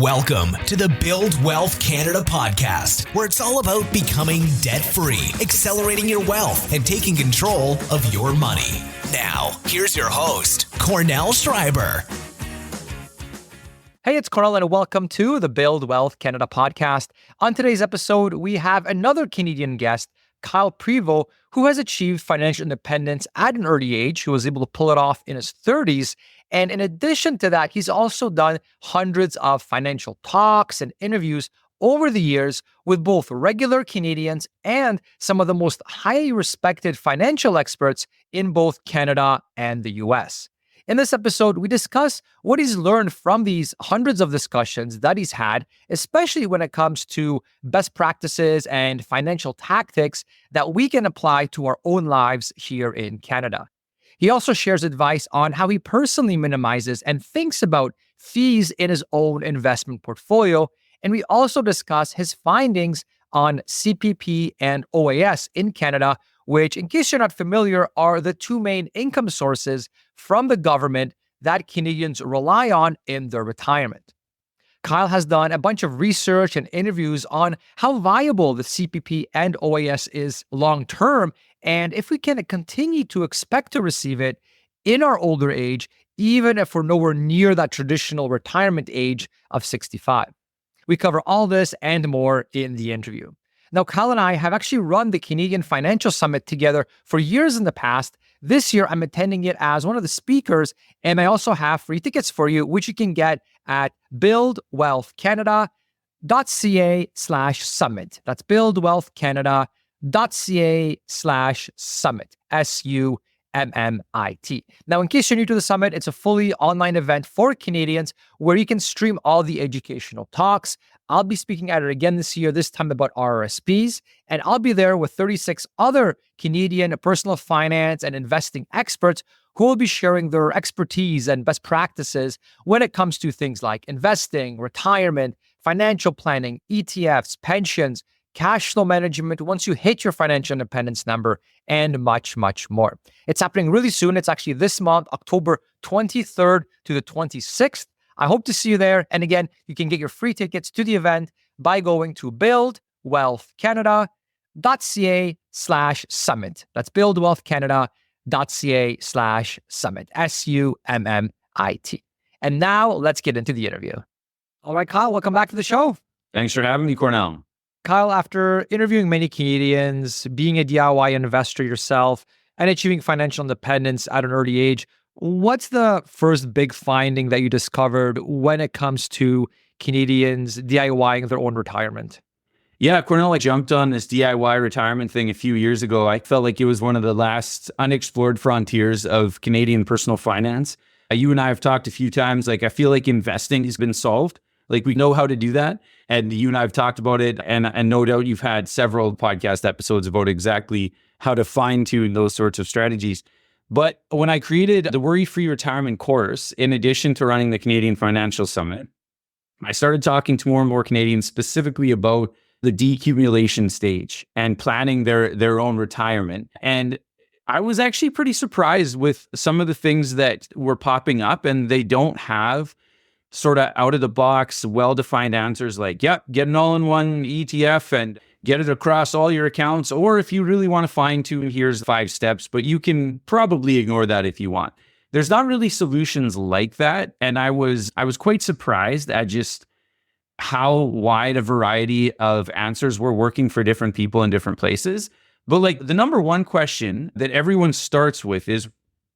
Welcome to the Build Wealth Canada podcast, where it's all about becoming debt-free, accelerating your wealth, and taking control of your money. Now, here's your host, Cornell Schreiber. Hey, it's Cornell, and welcome to the Build Wealth Canada podcast. On today's episode, we have another Canadian guest, Kyle Prevost, who has achieved financial independence at an early age, who was able to pull it off in his 30s. And in addition to that, he's also done hundreds of financial talks and interviews over the years with both regular Canadians and some of the most highly respected financial experts in both Canada and the US. In this episode, we discuss what he's learned from these hundreds of discussions that he's had, especially when it comes to best practices and financial tactics that we can apply to our own lives here in Canada. He also shares advice on how he personally minimizes and thinks about fees in his own investment portfolio. And we also discuss his findings on CPP and OAS in Canada, which, in case you're not familiar, are the two main income sources from the government that Canadians rely on in their retirement. Kyle has done a bunch of research and interviews on how viable the CPP and OAS is long-term, and if we can continue to expect to receive it in our older age, even if we're nowhere near that traditional retirement age of 65. We cover all this and more in the interview. Now, Kyle and I have actually run the Canadian Financial Summit together for years in the past. This year, I'm attending it as one of the speakers, and I also have free tickets for you, which you can get at buildwealthcanada.ca/summit. That's buildwealthcanada.ca/summit, SUMMIT. Now, in case you're new to the summit, it's a fully online event for Canadians where you can stream all the educational talks. I'll be speaking at it again this year, this time about RRSPs, and I'll be there with 36 other Canadian personal finance and investing experts who will be sharing their expertise and best practices when it comes to things like investing, retirement, financial planning, ETFs, pensions, cash flow management once you hit your financial independence number, and much, much more. It's happening really soon. It's actually this month, October 23rd to the 26th. I hope to see you there. And again, you can get your free tickets to the event by going to buildwealthcanada.ca/summit. That's buildwealthcanada.ca/summit, SUMMIT. And now let's get into the interview. All right, Kyle, welcome back to the show. Thanks for having me, Cornell. Kyle, after interviewing many Canadians, being a DIY investor yourself, and achieving financial independence at an early age, what's the first big finding that you discovered when it comes to Canadians DIYing their own retirement? Yeah, Cornell, I jumped on this DIY retirement thing a few years ago. I felt like it was one of the last unexplored frontiers of Canadian personal finance. You and I have talked a few times. I feel like investing has been solved. We know how to do that. And you and I have talked about it. And no doubt you've had several podcast episodes about exactly how to fine-tune those sorts of strategies. But when I created the Worry-Free Retirement course, in addition to running the Canadian Financial Summit, I started talking to more and more Canadians specifically about the decumulation stage and planning their own retirement. And I was actually pretty surprised with some of the things that were popping up, and they don't have sort of out-of-the-box, well-defined answers like, yep, get an all-in-one ETF and get it across all your accounts. Or if you really want to fine-tune, here's 5 steps, but you can probably ignore that if you want. There's not really solutions like that. And I was quite surprised at just how wide a variety of answers were working for different people in different places. But the number one question that everyone starts with is,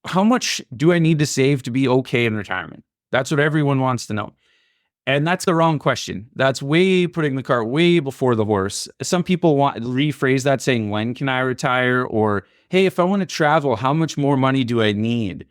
how much do I need to save to be okay in retirement? That's what everyone wants to know. And that's the wrong question. That's putting the cart way before the horse. Some people rephrase that saying, when can I retire? Or, hey, if I want to travel, how much more money do I need?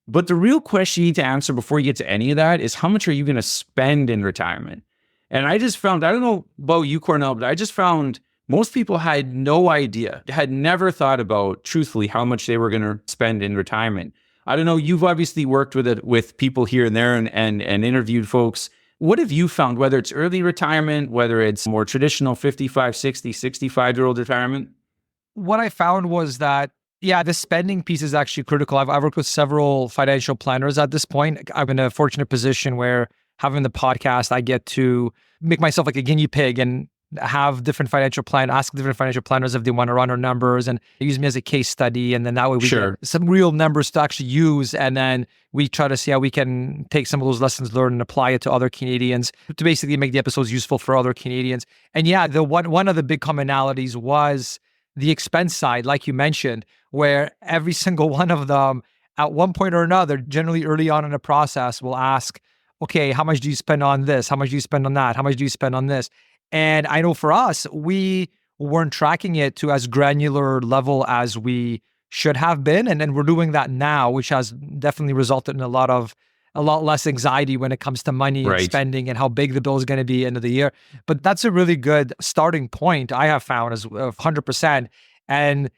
But the real question you need to answer before you get to any of that is, how much are you going to spend in retirement? And I just found, I don't know about you, Cornell, but I just found most people had no idea, had never thought about, truthfully, how much they were going to spend in retirement. I don't know, you've obviously worked with people here and there and interviewed folks. What have you found, whether it's early retirement, whether it's more traditional 55, 60, 65-year-old retirement? What I found was that, the spending piece is actually critical. I've worked with several financial planners at this point. I'm in a fortunate position where having the podcast, I get to make myself like a guinea pig and have different financial ask different financial planners if they want to run our numbers and use me as a case study. And then that way we get some real numbers to actually use. And then we try to see how we can take some of those lessons learned and apply it to other Canadians to basically make the episodes useful for other Canadians. And yeah, one of the big commonalities was the expense side, like you mentioned, where every single one of them at one point or another, generally early on in the process, will ask, okay, how much do you spend on this? How much do you spend on that? How much do you spend on this? And I know for us, we weren't tracking it to as granular level as we should have been. And then we're doing that now, which has definitely resulted in a lot less anxiety when it comes to money and spending and how big the bill is going to be end of the year. But that's a really good starting point I have found as 100%. And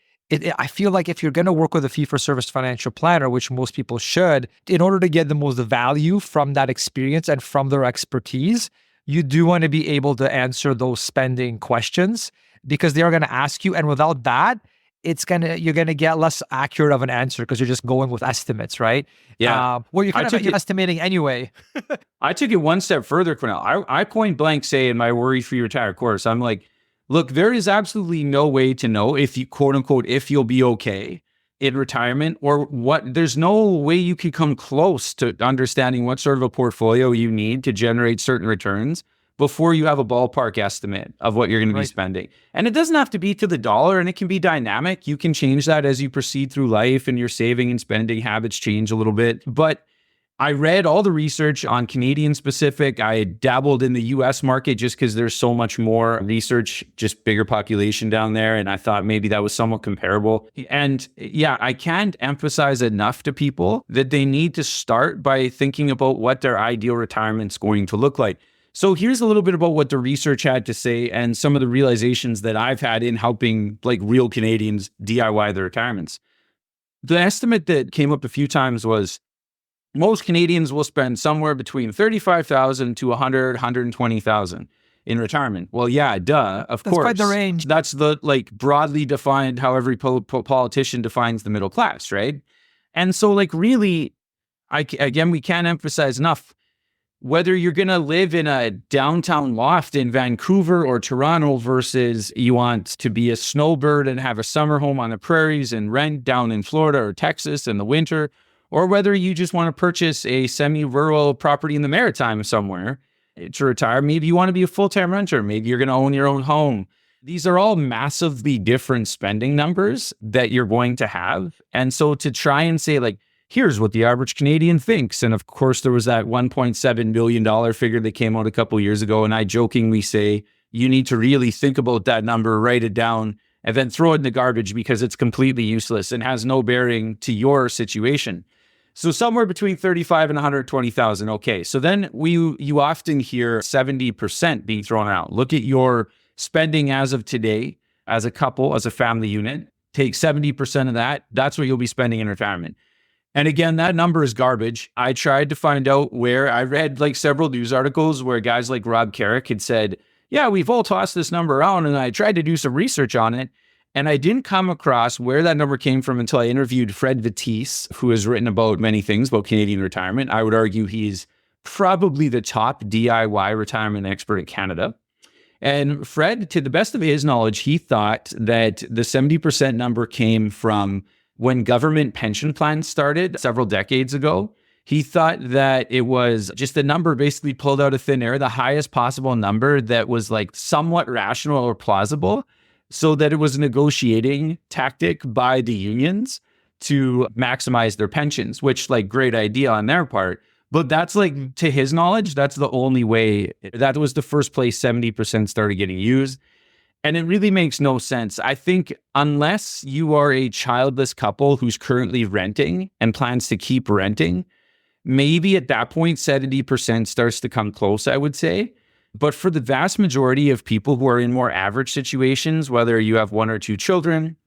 I feel like if you're going to work with a fee-for-service financial planner, which most people should, in order to get the most value from that experience and from their expertise, you do want to be able to answer those spending questions because they are going to ask you. And without that, you're going to get less accurate of an answer because you're just going with estimates, right? Yeah. Well, you're kind of estimating anyway. I took it one step further, Cornell. I point blank say in my Worry Free Retire course, I'm like, look, there is absolutely no way to know if you, quote unquote, if you'll be okay in retirement or what. There's no way you can come close to understanding what sort of a portfolio you need to generate certain returns before you have a ballpark estimate of what you're going to be spending. And it doesn't have to be to the dollar, and it can be dynamic. You can change that as you proceed through life and your saving and spending habits change a little bit. But I read all the research on Canadian specific. I dabbled in the US market just because there's so much more research, just bigger population down there. And I thought maybe that was somewhat comparable. And yeah, I can't emphasize enough to people that they need to start by thinking about what their ideal retirement's going to look like. So here's a little bit about what the research had to say and some of the realizations that I've had in helping like real Canadians DIY their retirements. The estimate that came up a few times was most Canadians will spend somewhere between $35,000 to $120,000 in retirement. Well, yeah, duh, of course. That's quite the range. That's the like broadly defined how every politician defines the middle class, right? And so like really, again, we can't emphasize enough, whether you're going to live in a downtown loft in Vancouver or Toronto versus you want to be a snowbird and have a summer home on the prairies and rent down in Florida or Texas in the winter, or whether you just want to purchase a semi-rural property in the Maritime somewhere to retire. Maybe you want to be a full-time renter. Maybe you're going to own your own home. These are all massively different spending numbers that you're going to have. And so to try and say like, here's what the average Canadian thinks. And of course, there was that $1.7 billion figure that came out a couple of years ago. And I jokingly say, you need to really think about that number, write it down, and then throw it in the garbage because it's completely useless and has no bearing to your situation. So somewhere between 35 and 120,000. Okay. So then you often hear 70% being thrown out. Look at your spending as of today, as a couple, as a family unit, take 70% of that. That's what you'll be spending in retirement. And again, that number is garbage. I tried to find out where I read like several news articles where guys like Rob Carrick had said, yeah, we've all tossed this number around. And I tried to do some research on it. And I didn't come across where that number came from until I interviewed Fred Vitisse, who has written about many things about Canadian retirement. I would argue he's probably the top DIY retirement expert in Canada. And Fred, to the best of his knowledge, he thought that the 70% number came from when government pension plans started several decades ago. He thought that it was just a number basically pulled out of thin air, the highest possible number that was like somewhat rational or plausible, so that it was a negotiating tactic by the unions to maximize their pensions, which like great idea on their part. But that's like, to his knowledge, that's the only way. That was the first place 70% started getting used. And it really makes no sense. I think unless you are a childless couple who's currently renting and plans to keep renting, maybe at that point, 70% starts to come close, I would say. But for the vast majority of people who are in more average situations, whether you have one or two children,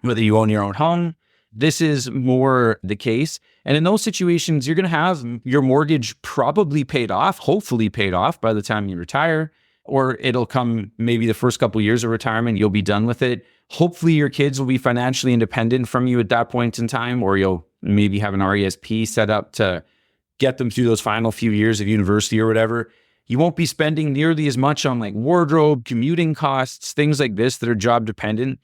whether you own your own home, this is more the case. And in those situations, you're going to have your mortgage probably paid off, hopefully paid off by the time you retire, or it'll come maybe the first couple of years of retirement, you'll be done with it. Hopefully your kids will be financially independent from you at that point in time, or you'll maybe have an RESP set up to get them through those final few years of university or whatever. You won't be spending nearly as much on like wardrobe, commuting costs, things like this that are job dependent.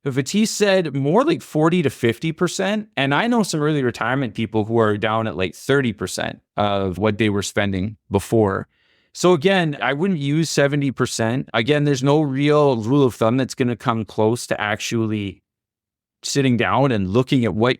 But he said more like 40 to 50%. And I know some early retirement people who are down at like 30% of what they were spending before. So again, I wouldn't use 70%. Again, there's no real rule of thumb that's going to come close to actually sitting down and looking at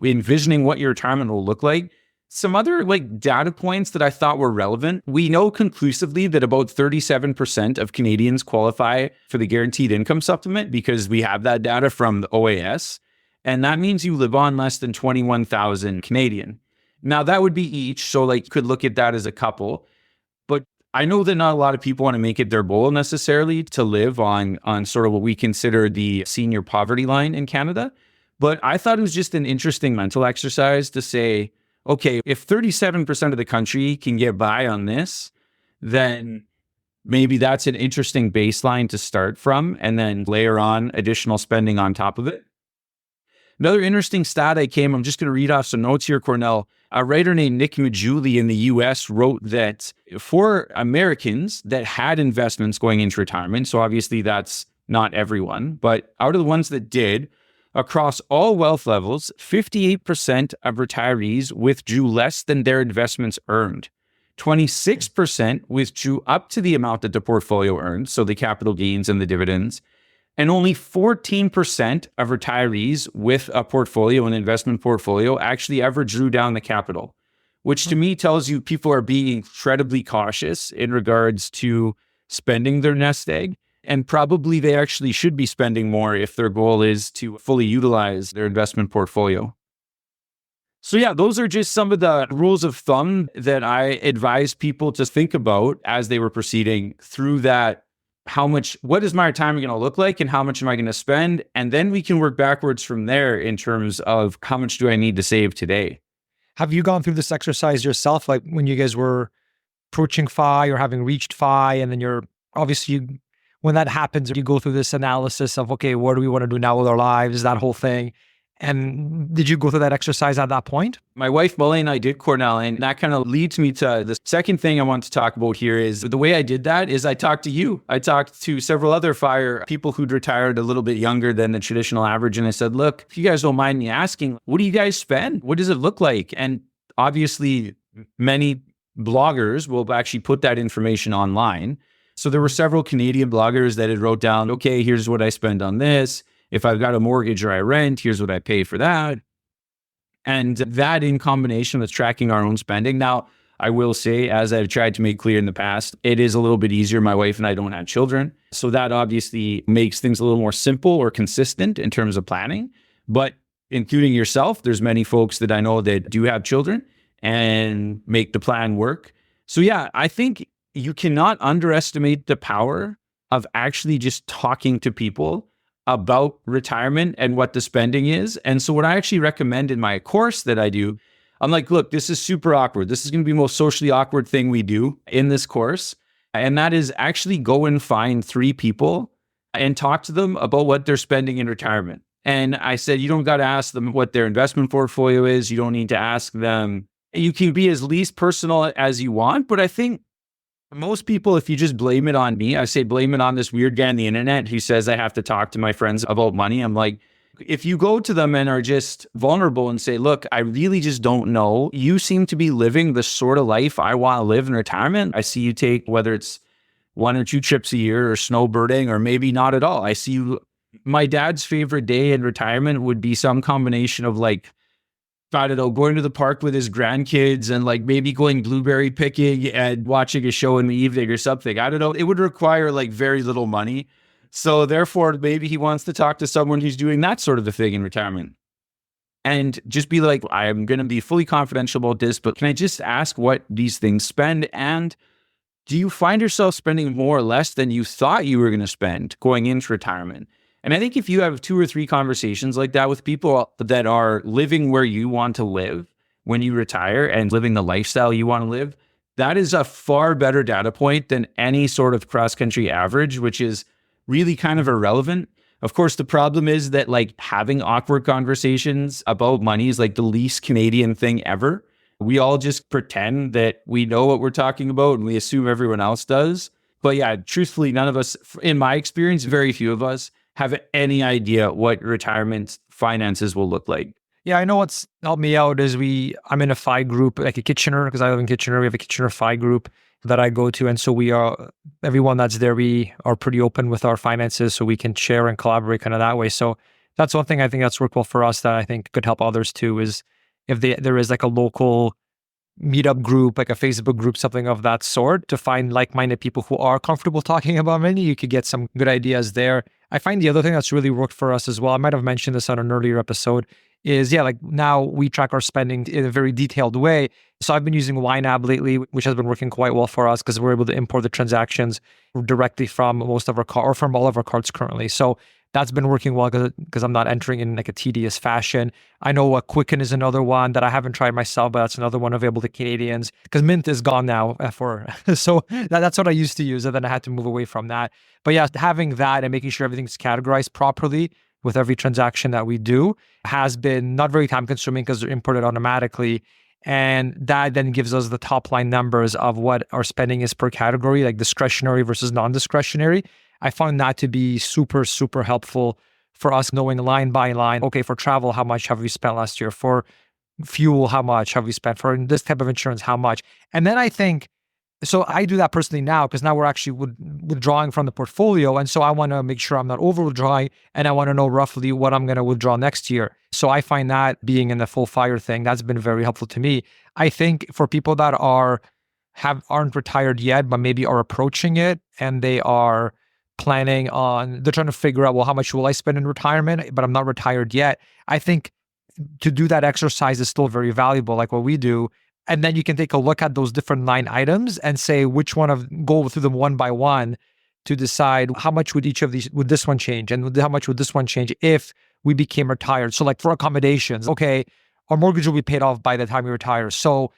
envisioning what your retirement will look like. Some other like data points that I thought were relevant. We know conclusively that about 37% of Canadians qualify for the guaranteed income supplement because we have that data from the OAS. And that means you live on less than 21,000 Canadian. Now that would be each. So like you could look at that as a couple, but I know that not a lot of people want to make it their goal necessarily to live on sort of what we consider the senior poverty line in Canada. But I thought it was just an interesting mental exercise to say, okay, if 37% of the country can get by on this, then maybe that's an interesting baseline to start from and then layer on additional spending on top of it. Another interesting stat I'm just going to read off some notes here, Cornell. A writer named Nick Majuli in the US wrote that for Americans that had investments going into retirement, so obviously that's not everyone, but out of the ones that did, across all wealth levels, 58% of retirees withdrew less than their investments earned. 26% withdrew up to the amount that the portfolio earned, so the capital gains and the dividends. And only 14% of retirees with a portfolio, an investment portfolio, actually ever drew down the capital, which to me tells you people are being incredibly cautious in regards to spending their nest egg. And probably they actually should be spending more if their goal is to fully utilize their investment portfolio. So yeah, those are just some of the rules of thumb that I advise people to think about as they were proceeding through that. What is my retirement going to look like and how much am I going to spend? And then we can work backwards from there in terms of how much do I need to save today? Have you gone through this exercise yourself? Like when you guys were approaching FI or having reached FI, and then when that happens, you go through this analysis of, okay, what do we want to do now with our lives, that whole thing. And did you go through that exercise at that point? My wife, Molly, and I did, Cornell, and that kind of leads me to the second thing I want to talk about here is the way I did that is I talked to you. I talked to several other FIRE people who'd retired a little bit younger than the traditional average. And I said, look, if you guys don't mind me asking, what do you guys spend? What does it look like? And obviously, many bloggers will actually put that information online. So there were several Canadian bloggers that had wrote down, okay, here's what I spend on this. If I've got a mortgage or I rent, here's what I pay for that. And that in combination with tracking our own spending. Now, I will say, as I've tried to make clear in the past, it is a little bit easier. My wife and I don't have children. So that obviously makes things a little more simple or consistent in terms of planning. But including yourself, there's many folks that I know that do have children and make the plan work. So yeah, I think you cannot underestimate the power of actually just talking to people about retirement and what the spending is. And so what I actually recommend in my course that I do, I'm like, look, this is super awkward. This is going to be the most socially awkward thing we do in this course. And that is actually go and find 3 people and talk to them about what they're spending in retirement. And I said, you don't got to ask them what their investment portfolio is. You don't need to ask them. You can be as least personal as you want. But I think most people, if you just blame it on me, I say blame it on this weird guy on the internet who says I have to talk to my friends about money. I'm like, if you go to them and are just vulnerable and say, look, I really just don't know. You seem to be living the sort of life I want to live in retirement. I see you take, whether it's 1 or 2 trips a year or snowbirding, or maybe not at all. I see you, my dad's favorite day in retirement would be some combination of like, I don't know, going to the park with his grandkids and like maybe going blueberry picking and watching a show in the evening or something. I don't know. It would require like very little money. So therefore, maybe he wants to talk to someone who's doing that sort of a thing in retirement. And just be like, I'm going to be fully confidential about this, but can I just ask what these things spend? And do you find yourself spending more or less than you thought you were going to spend going into retirement? And I think if you have 2 or 3 conversations like that with people that are living where you want to live when you retire and living the lifestyle you want to live, that is a far better data point than any sort of cross-country average, which is really kind of irrelevant. Of course, the problem is that like having awkward conversations about money is like the least Canadian thing ever. We all just pretend that we know what we're talking about and we assume everyone else does. But yeah, truthfully, none of us, in my experience, very few of us have any idea what retirement finances will look like. Yeah, I know what's helped me out is I'm in a FI group, like a Kitchener, because I live in Kitchener. We have a Kitchener FI group that I go to. And so everyone that's there, we are pretty open with our finances so we can share and collaborate kind of that way. So that's one thing I think that's worked well for us that I think could help others too, is if there is like a local meetup group, like a Facebook group, something of that sort, to find like-minded people who are comfortable talking about money. You could get some good ideas there. I find the other thing that's really worked for us as well, I might have mentioned this on an earlier episode, is like now we track our spending in a very detailed way. So I've been using YNAB lately, which has been working quite well for us because we're able to import the transactions directly from most of our or from all of our cards currently. So that's been working well because I'm not entering in like a tedious fashion. I know Quicken is another one that I haven't tried myself, but that's another one available to Canadians because Mint is gone now so that's what I used to use, and then I had to move away from that. But yeah, having that and making sure everything's categorized properly with every transaction that we do has been not very time consuming because they're imported automatically. And that then gives us the top line numbers of what our spending is per category, like discretionary versus non-discretionary. I found that to be super, super helpful for us knowing line by line, okay, for travel, how much have we spent last year? For fuel, how much have we spent? For this type of insurance, how much? And then I think, so I do that personally now because now we're actually withdrawing from the portfolio. And so I want to make sure I'm not over withdrawing and I want to know roughly what I'm going to withdraw next year. So I find that being in the full fire thing, that's been very helpful to me. I think for people that aren't retired yet, but maybe are approaching it and they're trying to figure out, well, how much will I spend in retirement, but I'm not retired yet. I think to do that exercise is still very valuable, like what we do. And then you can take a look at those different line items and say go through them one by one to decide how much would this one change and how much would this one change if we became retired. So like for accommodations, okay, our mortgage will be paid off by the time we retire. So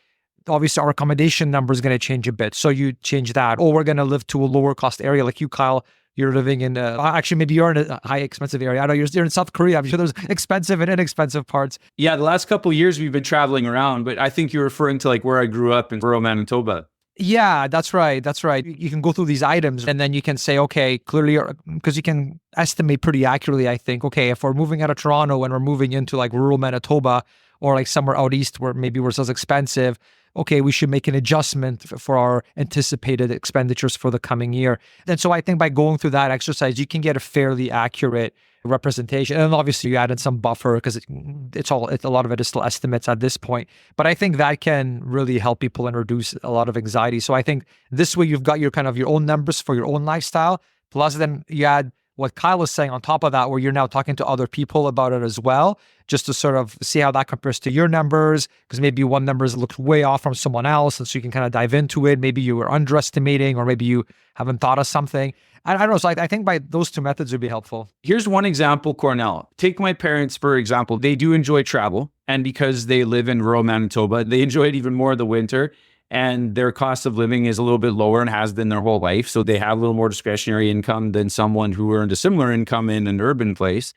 obviously our accommodation number is going to change a bit. So you change that. Or we're going to live to a lower cost area like you, Kyle. You're living in actually maybe you're in a high expensive area. I know you're in South Korea. I'm sure there's expensive and inexpensive parts. Yeah, the last couple of years we've been traveling around, but I think you're referring to like where I grew up in rural Manitoba. Yeah, that's right. You can go through these items and then you can say, okay, clearly, because you can estimate pretty accurately, I think, okay, if we're moving out of Toronto and we're moving into like rural Manitoba or like somewhere out east where maybe we're less expensive, okay, we should make an adjustment for our anticipated expenditures for the coming year. And so I think by going through that exercise, you can get a fairly accurate representation. And obviously you add in some buffer because a lot of it is still estimates at this point. But I think that can really help people and reduce a lot of anxiety. So I think this way you've got your own numbers for your own lifestyle. Plus then you add what Kyle was saying on top of that, where you're now talking to other people about it as well, just to sort of see how that compares to your numbers, because maybe one numbers looks way off from someone else, and so you can kind of dive into it. Maybe you were underestimating, or maybe you haven't thought of something. I don't know. So I think by those two methods would be helpful. Here's one example, Cornell. Take my parents, for example. They do enjoy travel, and because they live in rural Manitoba, they enjoy it even more in the winter. And their cost of living is a little bit lower and has been their whole life. So they have a little more discretionary income than someone who earned a similar income in an urban place.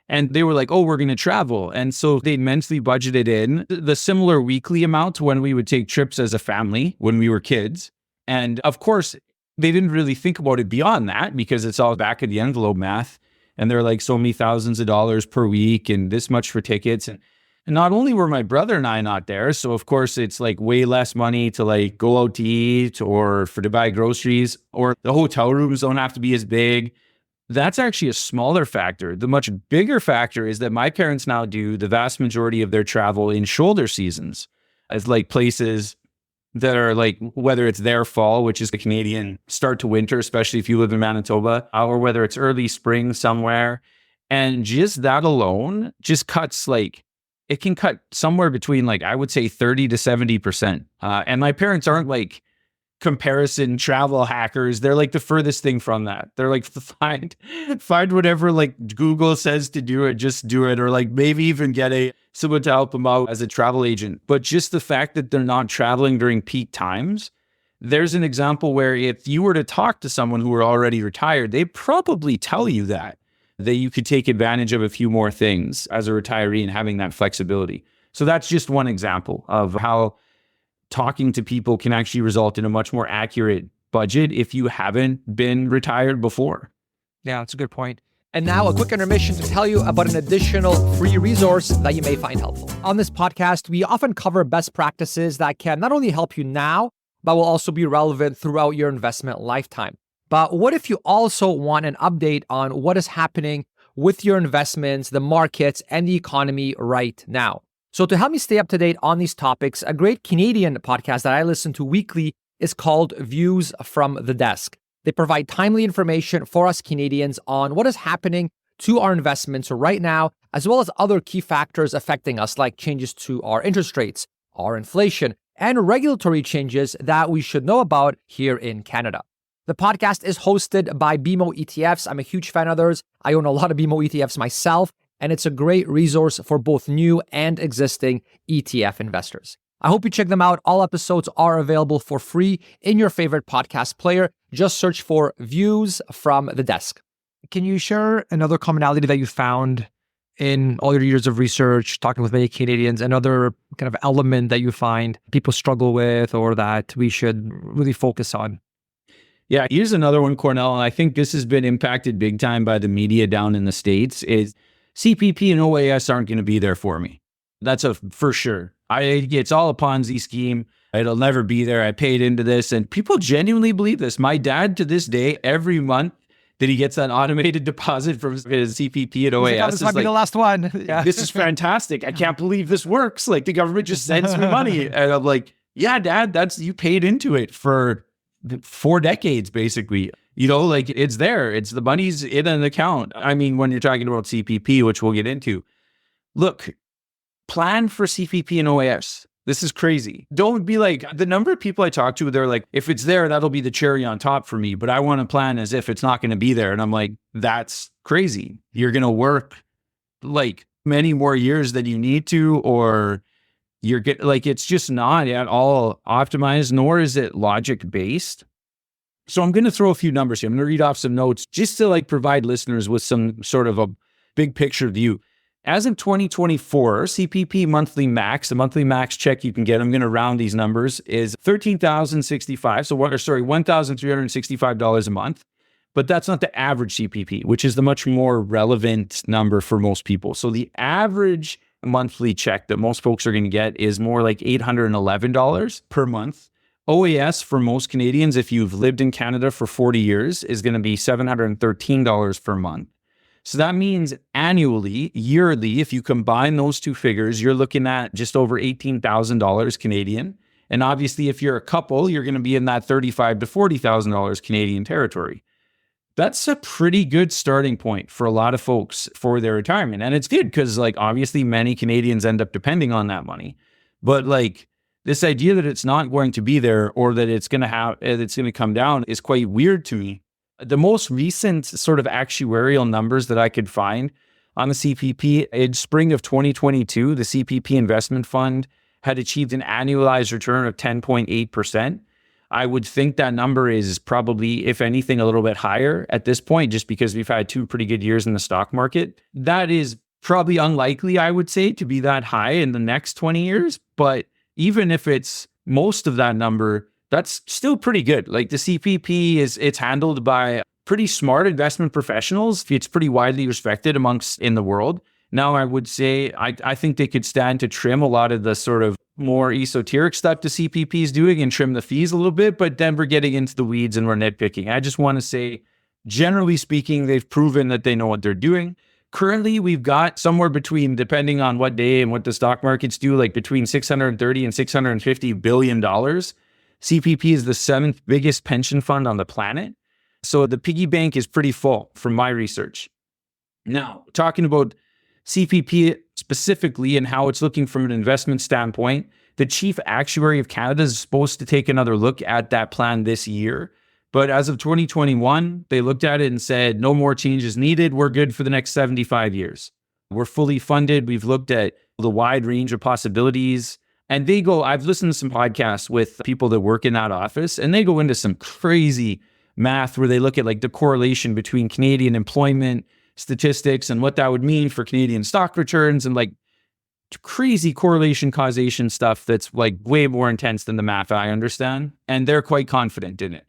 And they were like, oh, we're going to travel. And so they mentally budgeted in the similar weekly amount when we would take trips as a family when we were kids. And of course, they didn't really think about it beyond that because it's all back of the envelope math. And they're like so many thousands of dollars per week and this much for tickets. And not only were my brother and I not there, so of course it's like way less money to like go out to eat or to buy groceries, or the hotel rooms don't have to be as big. That's actually a smaller factor. The much bigger factor is that my parents now do the vast majority of their travel in shoulder seasons as like places that are like, whether it's their fall, which is the Canadian start to winter, especially if you live in Manitoba, or whether it's early spring somewhere. And just that alone just cuts it can cut somewhere between I would say 30 to 70%. And my parents aren't like comparison travel hackers. They're like the furthest thing from that. They're like, find whatever like Google says to do it, just do it. Or like maybe even get someone to help them out as a travel agent. But just the fact that they're not traveling during peak times, there's an example where if you were to talk to someone who were already retired, they'd probably tell you that you could take advantage of a few more things as a retiree and having that flexibility. So that's just one example of how talking to people can actually result in a much more accurate budget if you haven't been retired before. Yeah, that's a good point. And now a quick intermission to tell you about an additional free resource that you may find helpful. On this podcast, we often cover best practices that can not only help you now, but will also be relevant throughout your investment lifetime. But what if you also want an update on what is happening with your investments, the markets, and the economy right now? So to help me stay up to date on these topics, a great Canadian podcast that I listen to weekly is called Views from the Desk. They provide timely information for us Canadians on what is happening to our investments right now, as well as other key factors affecting us, like changes to our interest rates, our inflation, and regulatory changes that we should know about here in Canada. The podcast is hosted by BMO ETFs. I'm a huge fan of theirs. I own a lot of BMO ETFs myself, and it's a great resource for both new and existing ETF investors. I hope you check them out. All episodes are available for free in your favorite podcast player. Just search for Views from the Desk. Can you share another commonality that you found in all your years of research, talking with many Canadians, another kind of element that you find people struggle with or that we should really focus on? Yeah, here's another one, Cornell, and I think this has been impacted big time by the media down in the States, is CPP and OAS aren't going to be there for me. That's a for sure. It's all a Ponzi scheme. It'll never be there. I paid into this, and people genuinely believe this. My dad, to this day, every month that he gets that automated deposit from his CPP and OAS, this might be the last one. Yeah. This is fantastic. I can't believe this works. Like, the government just sends me money, and I'm like, yeah, Dad, you paid into it for 4 decades, basically. Like, it's there. It's the money's in an account. I mean, when you're talking about CPP, which we'll get into, look, plan for CPP and OAS. This is crazy. Don't be like, the number of people I talk to, they're like, if it's there, that'll be the cherry on top for me. But I want to plan as if it's not going to be there. And I'm like, that's crazy. You're going to work like many more years than you need to, or it's just not at all optimized, nor is it logic based. So I'm going to throw a few numbers here. I'm going to read off some notes just to provide listeners with some sort of a big picture view. As of 2024, CPP monthly max, the monthly max check you can get, I'm going to round these numbers, is $13,065. So $1,365 a month. But that's not the average CPP, which is the much more relevant number for most people. So the average monthly check that most folks are going to get is more like $811 per month. OAS for most Canadians, if you've lived in Canada for 40 years, is going to be $713 per month. So that means annually, yearly, if you combine those two figures, you're looking at just over $18,000 Canadian. And obviously, if you're a couple, you're going to be in that $35,000 to $40,000 Canadian territory. That's a pretty good starting point for a lot of folks for their retirement. And it's good because obviously many Canadians end up depending on that money. But this idea that it's not going to be there or that it's going to come down is quite weird to me. The most recent sort of actuarial numbers that I could find on the CPP in spring of 2022, the CPP investment fund had achieved an annualized return of 10.8%. I would think that number is probably, if anything, a little bit higher at this point, just because we've had 2 pretty good years in the stock market. That is probably unlikely, I would say, to be that high in the next 20 years. But even if it's most of that number, that's still pretty good. The CPP it's handled by pretty smart investment professionals. It's pretty widely respected in the world. Now, I would say I think they could stand to trim a lot of the sort of more esoteric stuff the CPP is doing and trim the fees a little bit, but then we're getting into the weeds and we're nitpicking. I just want to say, generally speaking, they've proven that they know what they're doing. Currently, we've got somewhere between, depending on what day and what the stock markets do, between $630 and $650 billion. CPP is the 7th biggest pension fund on the planet. So the piggy bank is pretty full from my research. Now, talking about CPP specifically and how it's looking from an investment standpoint, the chief actuary of Canada is supposed to take another look at that plan this year. But as of 2021, they looked at it and said, no more changes needed. We're good for the next 75 years. We're fully funded. We've looked at the wide range of possibilities. And I've listened to some podcasts with people that work in that office, and they go into some crazy math where they look at the correlation between Canadian employment statistics and what that would mean for Canadian stock returns. And crazy correlation causation stuff that's like way more intense than the math I understand. And they're quite confident in it.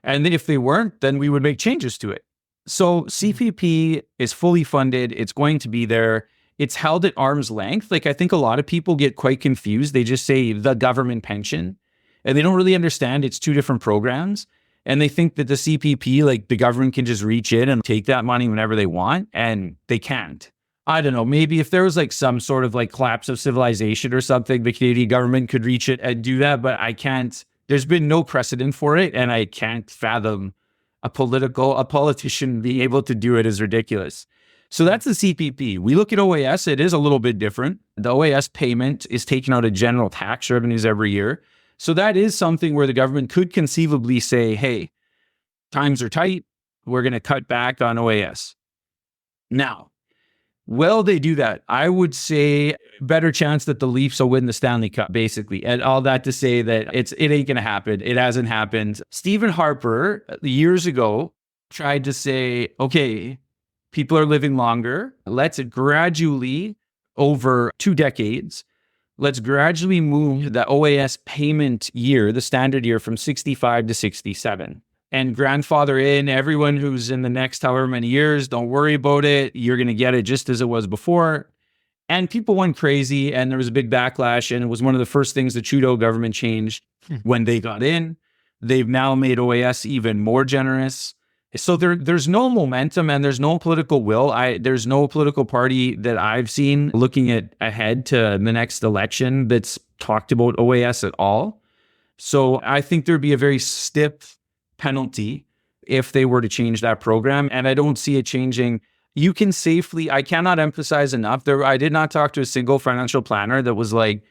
And if they weren't, then we would make changes to it. So CPP is fully funded. It's going to be there. It's held at arm's length. Like, I think a lot of people get quite confused. They just say the government pension, and they don't really understand it's two different programs. And they think that the CPP, like the government can just reach in and take that money whenever they want, and they can't. I don't know, maybe if there was like some sort of like collapse of civilization or something, the Canadian government could reach it and do that, but I can't. There's been no precedent for it, and I can't fathom a politician being able to do it is ridiculous. So that's the CPP. We look at OAS, it is a little bit different. The OAS payment is taken out of general tax revenues every year. So that is something where the government could conceivably say, hey, times are tight, we're going to cut back on OAS. Now, will they do that? I would say better chance that the Leafs will win the Stanley Cup, basically. And all that to say that it ain't going to happen. It hasn't happened. Stephen Harper, years ago, tried to say, okay, people are living longer. Let's gradually, over 2 decades, let's gradually move the OAS payment year, the standard year, from 65 to 67. And grandfather in everyone who's in the next however many years. Don't worry about it. You're going to get it just as it was before. And people went crazy, and there was a big backlash, and it was one of the first things the Trudeau government changed when they got in. They've now made OAS even more generous. So there's no momentum, and there's no political will. There's no political party that I've seen looking ahead to the next election that's talked about OAS at all. So I think there'd be a very stiff penalty if they were to change that program. And I don't see it changing. You can safely, I cannot emphasize enough, I did not talk to a single financial planner that was like,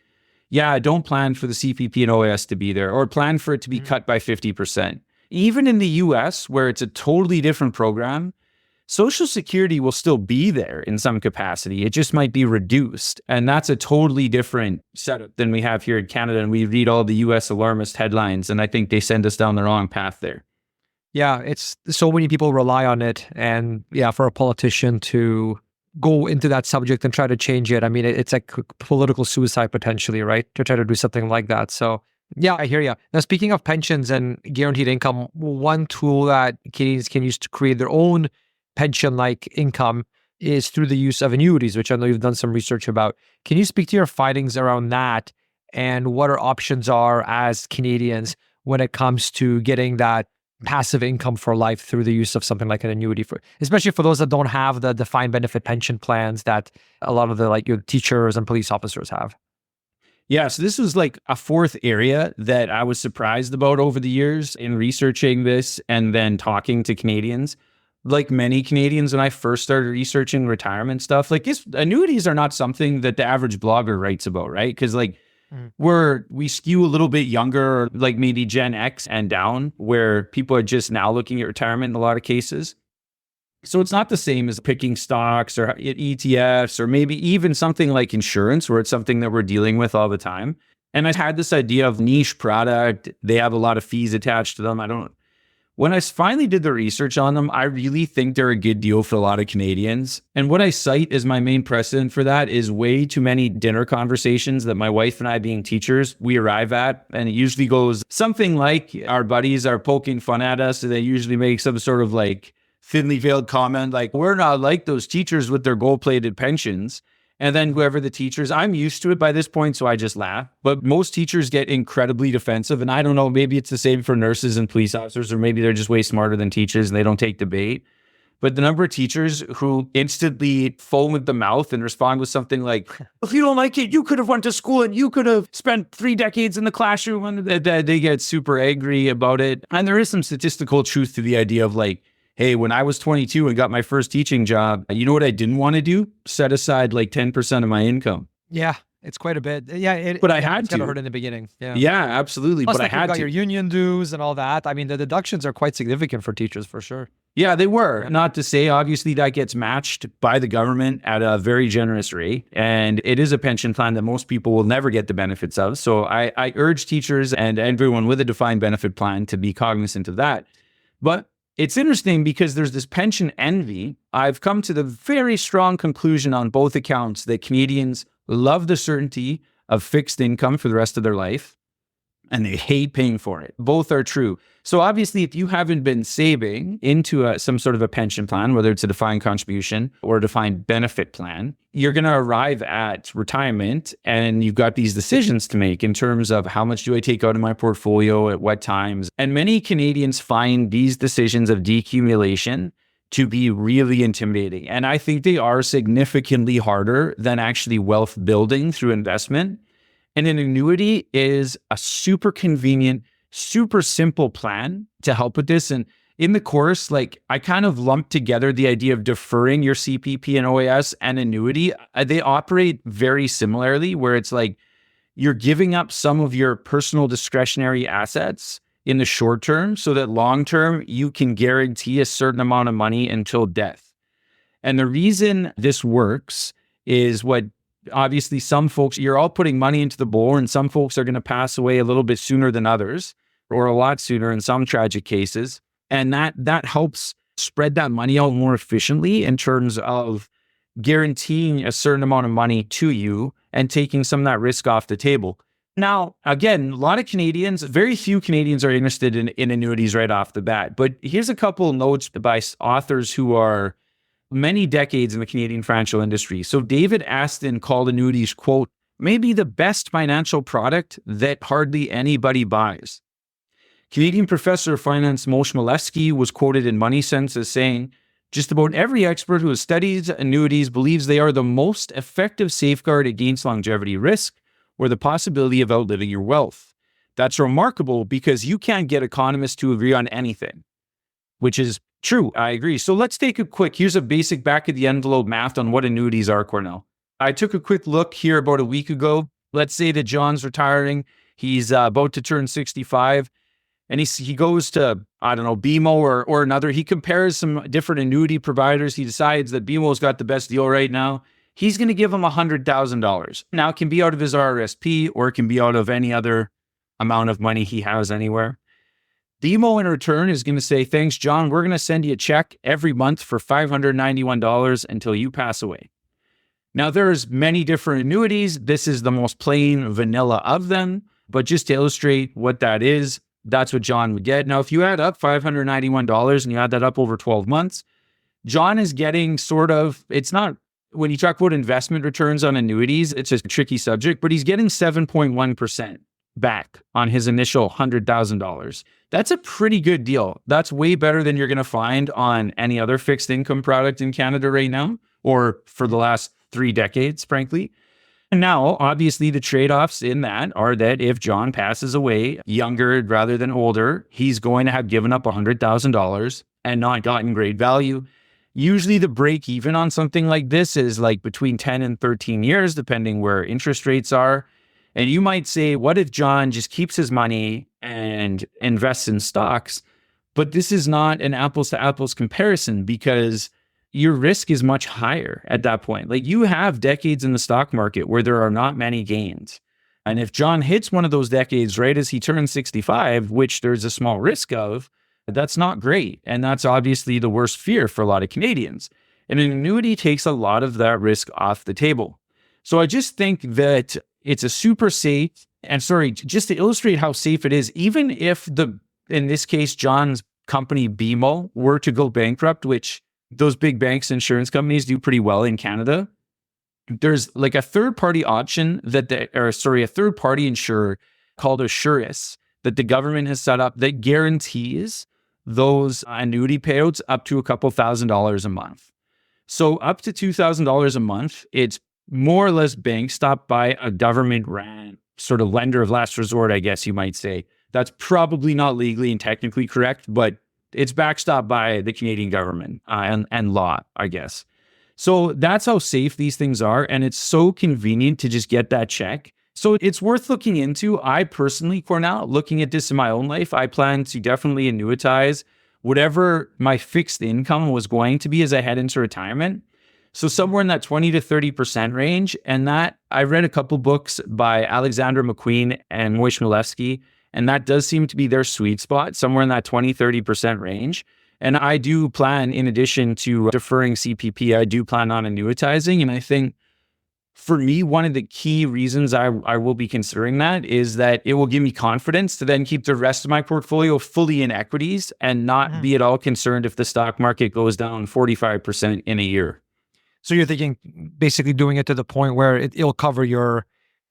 yeah, don't plan for the CPP and OAS to be there, or plan for it to be cut by 50%. Even in the US, where it's a totally different program, Social Security will still be there in some capacity. It just might be reduced. And that's a totally different setup than we have here in Canada. And we read all the US alarmist headlines, and I think they send us down the wrong path there. Yeah, it's so many people rely on it. And yeah, for a politician to go into that subject and try to change it, I mean, it's like political suicide potentially, right? To try to do something like that. So yeah, I hear you. Now, speaking of pensions and guaranteed income, one tool that Canadians can use to create their own pension-like income is through the use of annuities, which I know you've done some research about. Can you speak to your findings around that and what our options are as Canadians when it comes to getting that passive income for life through the use of something like an annuity, especially for those that don't have the defined benefit pension plans that a lot of the your teachers and police officers have? Yeah, so this was like a fourth area that I was surprised about over the years in researching this and then talking to Canadians. Like many Canadians, when I first started researching retirement stuff, like annuities are not something that the average blogger writes about, right? Because we skew a little bit younger, like maybe Gen X and down, where people are just now looking at retirement in a lot of cases. So it's not the same as picking stocks or ETFs or maybe even something like insurance, where it's something that we're dealing with all the time. And I had this idea of niche product. They have a lot of fees attached to them. When I finally did the research on them, I really think they're a good deal for a lot of Canadians. And what I cite as my main precedent for that is way too many dinner conversations that my wife and I, being teachers, we arrive at. And it usually goes something like our buddies are poking fun at us. And they usually make some sort of like thinly veiled comment, like, we're not like those teachers with their gold-plated pensions. And then whoever the teachers, I'm used to it by this point, so I just laugh. But most teachers get incredibly defensive. And I don't know, maybe it's the same for nurses and police officers, or maybe they're just way smarter than teachers and they don't take debate. But the number of teachers who instantly foam at the mouth and respond with something like, if you don't like it, you could have went to school and you could have spent 3 decades in the classroom, and they get super angry about it. And there is some statistical truth to the idea of like, hey, when I was 22 and got my first teaching job, you know what I didn't want to do? Set aside like 10% of my income. Yeah, it's quite a bit. Yeah, but I had to. It's kind of hurt in the beginning. Yeah, absolutely. Plus, but I had got to. Your union dues and all that. I mean, the deductions are quite significant for teachers, for sure. Yeah, they were. Not to say, obviously, that gets matched by the government at a very generous rate. And it is a pension plan that most people will never get the benefits of. So I urge teachers and everyone with a defined benefit plan to be cognizant of that. But it's interesting because there's this pension envy. I've come to the very strong conclusion on both accounts that Canadians love the certainty of fixed income for the rest of their life, and they hate paying for it. Both are true. So obviously, if you haven't been saving into some sort of a pension plan, whether it's a defined contribution or a defined benefit plan, you're going to arrive at retirement and you've got these decisions to make in terms of how much do I take out of my portfolio at what times. And many Canadians find these decisions of decumulation to be really intimidating. And I think they are significantly harder than actually wealth building through investment. And an annuity is a super convenient, super simple plan to help with this. And in the course, like I kind of lumped together the idea of deferring your CPP and OAS and annuity. They operate very similarly, where it's like you're giving up some of your personal discretionary assets in the short term so that long term you can guarantee a certain amount of money until death. And the reason this works is what obviously some folks, you're all putting money into the bowl, and some folks are going to pass away a little bit sooner than others, or a lot sooner in some tragic cases. And that helps spread that money out more efficiently in terms of guaranteeing a certain amount of money to you and taking some of that risk off the table. Now, again, a lot of Canadians, very few Canadians are interested in annuities right off the bat. But here's a couple of notes by authors who are many decades in the Canadian financial industry. So David Aston called annuities, quote, maybe the best financial product that hardly anybody buys. Canadian professor of finance Moshe Milevsky was quoted in Money Sense as saying, just about every expert who has studied annuities believes they are the most effective safeguard against longevity risk or the possibility of outliving your wealth. That's remarkable because you can't get economists to agree on anything, which is true. I agree. So let's take here's a basic back of the envelope math on what annuities are, Cornell. I took a quick look here about a week ago. Let's say that John's retiring. He's about to turn 65. And he goes to, I don't know, BMO or another. He compares some different annuity providers. He decides that BMO's got the best deal right now. He's going to give him $100,000. Now, it can be out of his RRSP or it can be out of any other amount of money he has anywhere. BMO in return is going to say, thanks, John. We're going to send you a check every month for $591 until you pass away. Now, there's many different annuities. This is the most plain vanilla of them. But just to illustrate what that is, that's what John would get. Now, if you add up $591 and you add that up over 12 months, John is getting it's not, when you talk about investment returns on annuities, it's a tricky subject, but he's getting 7.1% back on his initial $100,000. That's a pretty good deal. That's way better than you're going to find on any other fixed income product in Canada right now, or for the last 3 decades, frankly. And now, obviously, the trade-offs in that are that if John passes away younger rather than older, he's going to have given up $100,000 and not gotten great value. Usually the break even on something like this is like between 10 and 13 years, depending where interest rates are. And you might say, what if John just keeps his money and invests in stocks? But this is not an apples to apples comparison because your risk is much higher at that point. Like you have decades in the stock market where there are not many gains. And if John hits one of those decades right as he turns 65, which there's a small risk of, that's not great. And that's obviously the worst fear for a lot of Canadians. And an annuity takes a lot of that risk off the table. So I just think that it's a super safe, and just to illustrate how safe it is, even if in this case, John's company BMO were to go bankrupt, which those big banks, insurance companies do pretty well in Canada. There's like a third-party option a third-party insurer called Assurus that the government has set up that guarantees those annuity payouts up to a couple $1,000s a month. So up to $2,000 a month, it's more or less backstopped by a government-ran sort of lender of last resort, I guess you might say. That's probably not legally and technically correct, but it's backstopped by the Canadian government and law, I guess. So that's how safe these things are. And it's so convenient to just get that check. So it's worth looking into. I personally, Cornell, looking at this in my own life, I plan to definitely annuitize whatever my fixed income was going to be as I head into retirement. So somewhere in that 20 to 30% range. And that I read a couple books by Alexander McQueen and Moshe Milevsky. And that does seem to be their sweet spot, somewhere in that 20, 30% range. And I do plan, in addition to deferring CPP, I do plan on annuitizing. And I think For me, one of the key reasons I will be considering that is that it will give me confidence to then keep the rest of my portfolio fully in equities and not be at all concerned if the stock market goes down 45% in a year. So you're thinking basically doing it to the point where it'll cover your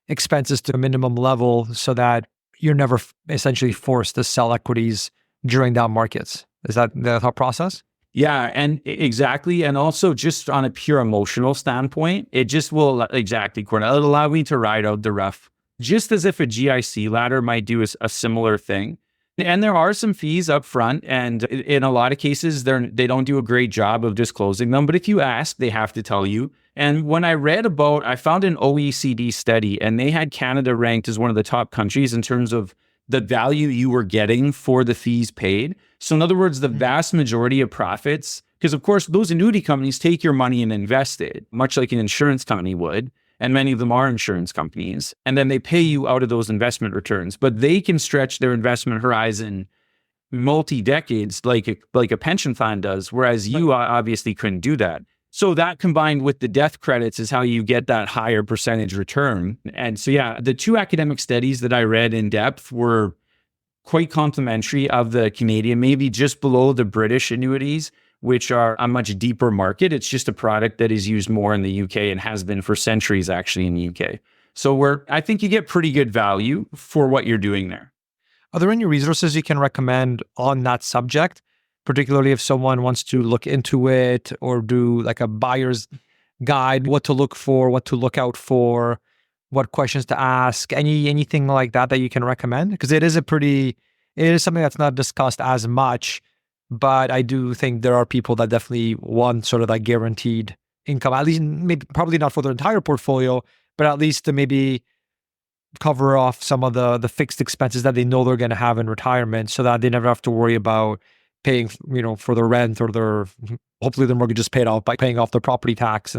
expenses to a minimum level so that you're never essentially forced to sell equities during down markets. Is that the thought process? Yeah, and exactly. And also just on a pure emotional standpoint, it just will, exactly, Cornell, it'll allow me to ride out the rough, just as if a GIC ladder might do a similar thing. And there are some fees up front, and in a lot of cases, they don't do a great job of disclosing them. But if you ask, they have to tell you. And when I found an OECD study, and they had Canada ranked as one of the top countries in terms of the value you were getting for the fees paid. So in other words, the vast majority of profits, because of course, those annuity companies take your money and invest it, much like an insurance company would. And many of them are insurance companies. And then they pay you out of those investment returns, but they can stretch their investment horizon multi-decades like a pension fund does, whereas you obviously couldn't do that. So that combined with the death credits is how you get that higher percentage return. And so, yeah, the two academic studies that I read in depth were quite complimentary of the Canadian, maybe just below the British annuities, which are a much deeper market. It's just a product that is used more in the UK and has been for centuries actually in the UK. So I think you get pretty good value for what you're doing there. Are there any resources you can recommend on that subject, particularly if someone wants to look into it or do like a buyer's guide, what to look for, what to look out for, what questions to ask, anything like that you can recommend? Because it is something that's not discussed as much. But I do think there are people that definitely want sort of that guaranteed income, at least maybe probably not for their entire portfolio, but at least to maybe cover off some of the fixed expenses that they know they're going to have in retirement so that they never have to worry about paying, for their rent or hopefully their mortgage is paid off by paying off their property tax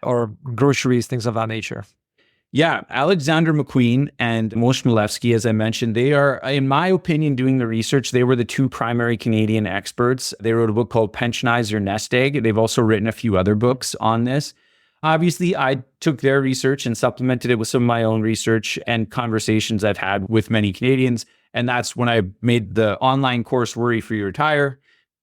or groceries, things of that nature. Yeah, Alexander McQueen and Moshe Milevsky, as I mentioned, they are, in my opinion, doing the research. They were the two primary Canadian experts. They wrote a book called Pensionize Your Nest Egg. They've also written a few other books on this. Obviously, I took their research and supplemented it with some of my own research and conversations I've had with many Canadians. And that's when I made the online course, Worry Free Retire.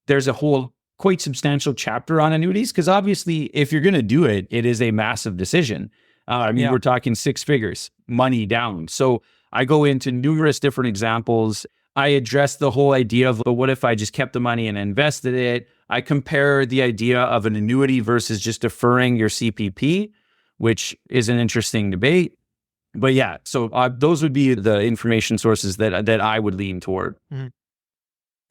There's a whole quite substantial chapter on annuities because obviously, if you're going to do it, it is a massive decision. We're talking six figures, money down. So I go into numerous different examples. I address the whole idea of, but what if I just kept the money and invested it? I compare the idea of an annuity versus just deferring your CPP, which is an interesting debate. But yeah, so those would be the information sources that I would lean toward. Mm-hmm.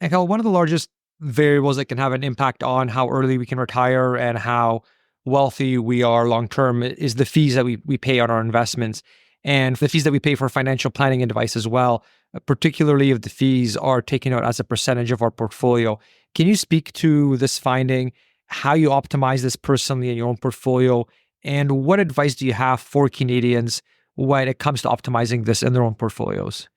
And Cal, one of the largest variables that can have an impact on how early we can retire and how wealthy we are long-term is the fees that we pay on our investments and the fees that we pay for financial planning advice as well, particularly if the fees are taken out as a percentage of our portfolio. Can you speak to this finding, how you optimize this personally in your own portfolio, and what advice do you have for Canadians when it comes to optimizing this in their own portfolios?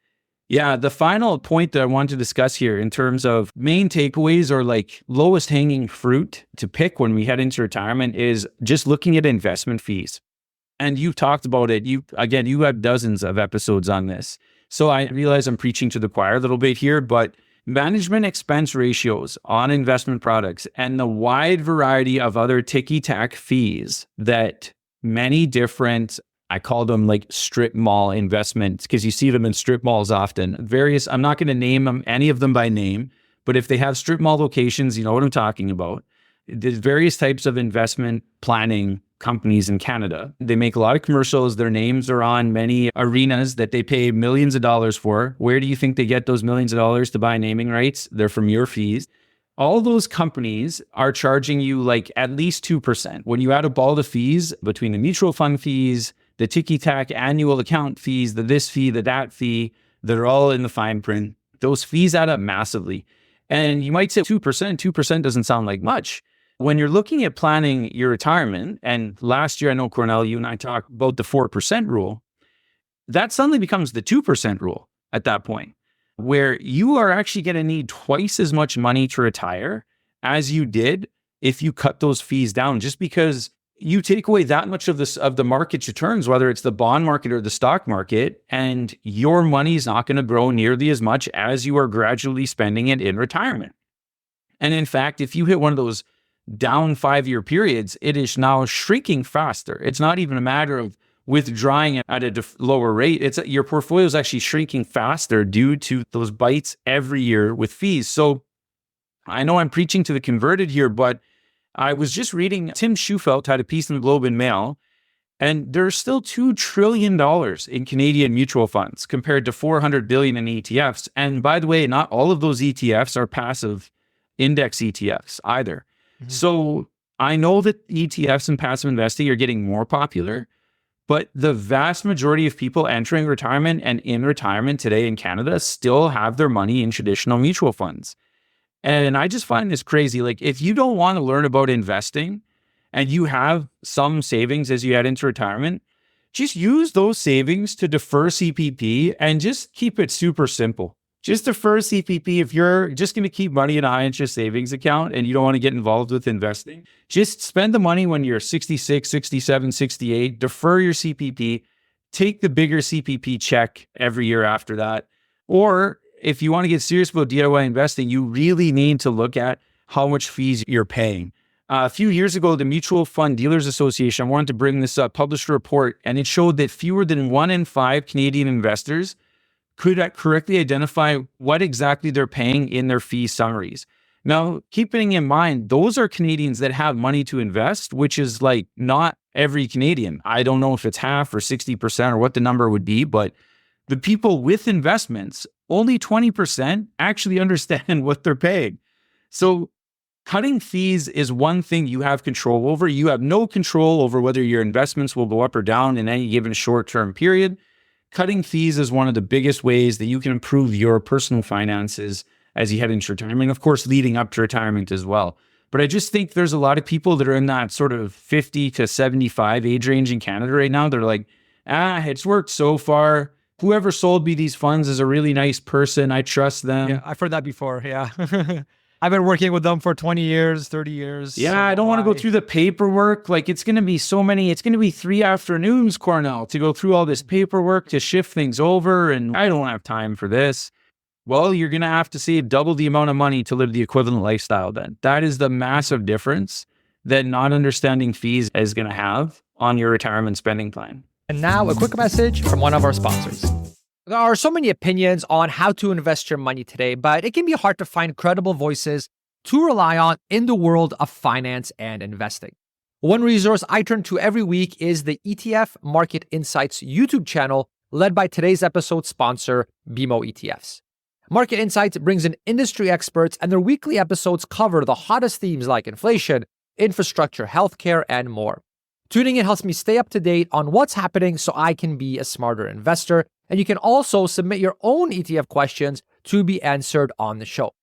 Yeah, the final point that I want to discuss here in terms of main takeaways or like lowest hanging fruit to pick when we head into retirement is just looking at investment fees. And you've talked about it. You have dozens of episodes on this. So I realize I'm preaching to the choir a little bit here, but management expense ratios on investment products and the wide variety of other ticky-tack fees that many different, I call them like strip mall investments because you see them in strip malls often. I'm not going to name them, any of them by name, but if they have strip mall locations, you know what I'm talking about. There's various types of investment planning companies in Canada. They make a lot of commercials. Their names are on many arenas that they pay millions of dollars for. Where do you think they get those millions of dollars to buy naming rights? They're from your fees. All those companies are charging you like at least 2%. When you add up all the fees between the mutual fund fees, the ticky-tack annual account fees, the this fee, the that fee, they're all in the fine print. Those fees add up massively. And you might say 2% doesn't sound like much. When you're looking at planning your retirement, and last year, I know, Cornell, you and I talked about the 4% rule, that suddenly becomes the 2% rule at that point, where you are actually going to need twice as much money to retire as you did if you cut those fees down, just because you take away that much of this of the market's returns, whether it's the bond market or the stock market, and your money is not going to grow nearly as much as you are gradually spending it in retirement. And in fact, if you hit one of those down 5-year periods, it is now shrinking faster. It's not even a matter of withdrawing it at a lower rate. It's your portfolio is actually shrinking faster due to those bites every year with fees. So I know I'm preaching to the converted here, but I was just reading, Tim Schufelt had a piece in the Globe and Mail, and there's still $2 trillion in Canadian mutual funds compared to $400 billion in ETFs. And by the way, not all of those ETFs are passive index ETFs either. So I know that ETFs and passive investing are getting more popular, but the vast majority of people entering retirement and in retirement today in Canada still have their money in traditional mutual funds. And I just find this crazy. Like, if you don't want to learn about investing and you have some savings as you head into retirement, just use those savings to defer CPP and just keep it super simple. Just defer CPP. If you're just going to keep money in a high interest savings account and you don't want to get involved with investing, just spend the money when you're 66, 67, 68, defer your CPP, take the bigger CPP check every year after that. Or if you want to get serious about DIY investing, you really need to look at how much fees you're paying. A few years ago, the Mutual Fund Dealers Association, I wanted to bring this up, published a report, and it showed that fewer than 1 in 5 Canadian investors could correctly identify what exactly they're paying in their fee summaries. Now, keeping in mind, those are Canadians that have money to invest, which is like not every Canadian. I don't know if it's half or 60% or what the number would be, but the people with investments, only 20% actually understand what they're paying. So cutting fees is one thing you have control over. You have no control over whether your investments will go up or down in any given short-term period. Cutting fees is one of the biggest ways that you can improve your personal finances as you head into retirement, of course, leading up to retirement as well. But I just think there's a lot of people that are in that sort of 50 to 75 age range in Canada right now. They're like, it's worked so far. Whoever sold me these funds is a really nice person. I trust them. Yeah, I've heard that before. Yeah. I've been working with them for 20 years, 30 years. Yeah, I don't want to go through the paperwork. Like, it's going to be so many, it's going to be 3 afternoons, Cornell, to go through all this paperwork to shift things over. And I don't have time for this. Well, you're going to have to save double the amount of money to live the equivalent lifestyle then. That is the massive difference that not understanding fees is going to have on your retirement spending plan. And now a quick message from one of our sponsors. There are so many opinions on how to invest your money today, but it can be hard to find credible voices to rely on in the world of finance and investing. One resource I turn to every week is the ETF Market Insights YouTube channel, led by today's episode sponsor, BMO ETFs. Market Insights brings in industry experts, and their weekly episodes cover the hottest themes like inflation, infrastructure, healthcare, and more. Tuning in helps me stay up to date on what's happening so I can be a smarter investor. And you can also submit your own ETF questions to be answered on the show.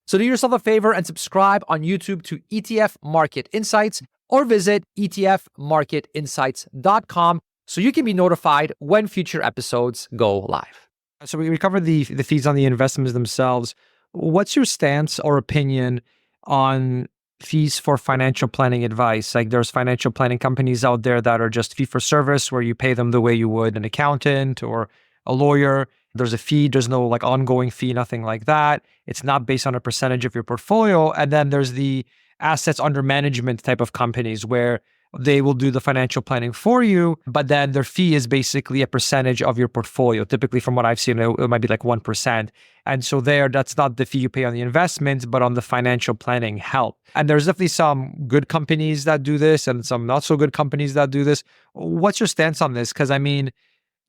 So do yourself a favor and subscribe on YouTube to ETF Market Insights or visit etfmarketinsights.com so you can be notified when future episodes go live. So we covered the fees on the investments themselves. What's your stance or opinion on fees for financial planning advice? Like, there's financial planning companies out there that are just fee for service where you pay them the way you would an accountant or a lawyer. There's a fee. There's no like ongoing fee, nothing like that. It's not based on a percentage of your portfolio. And then there's the assets under management type of companies where they will do the financial planning for you, but then their fee is basically a percentage of your portfolio. Typically, from what I've seen, it might be like 1%. And so that's not the fee you pay on the investments, but on the financial planning help. And there's definitely some good companies that do this and some not so good companies that do this. What's your stance on this? Because I mean,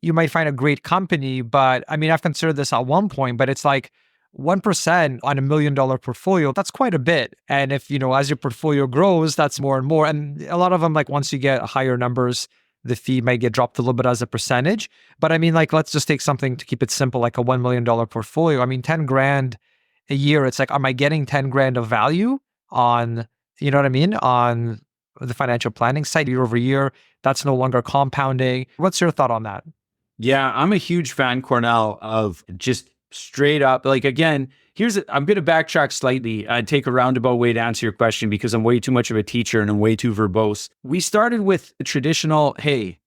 you might find a great company, but I mean, I've considered this at one point, but it's like 1% on $1 million portfolio, that's quite a bit. And if, as your portfolio grows, that's more and more. And a lot of them, like once you get higher numbers, the fee might get dropped a little bit as a percentage. But I mean, like, let's just take something to keep it simple, like a $1 million portfolio. I mean, 10 grand a year, it's like, am I getting 10 grand of value on, on the financial planning side year over year? That's no longer compounding. What's your thought on that? Yeah, I'm a huge fan, Cornell, of just straight up. Like, again, I'm going to backtrack slightly and take a roundabout way to answer your question because I'm way too much of a teacher and I'm way too verbose. We started with a traditional, hey,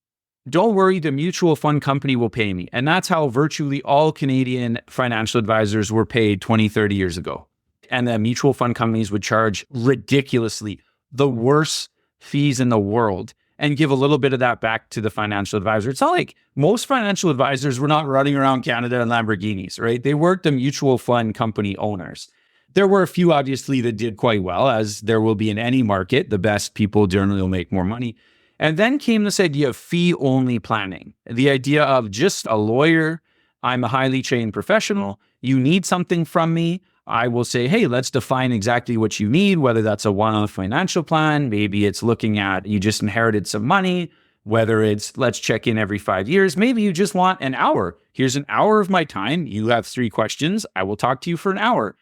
don't worry, the mutual fund company will pay me. And that's how virtually all Canadian financial advisors were paid 20, 30 years ago. And the mutual fund companies would charge ridiculously the worst fees in the world and give a little bit of that back to the financial advisor. It's not like most financial advisors were not running around Canada in Lamborghinis, right? They worked the mutual fund company owners. There were a few, obviously, that did quite well, as there will be in any market. The best people generally will make more money. And then came this idea of fee-only planning, the idea of just a lawyer. I'm a highly trained professional. You need something from me. I will say, hey, let's define exactly what you need, whether that's a one-off financial plan. Maybe it's looking at you just inherited some money, whether it's let's check in every 5 years. Maybe you just want an hour. Here's an hour of my time. You have 3 questions. I will talk to you for an hour.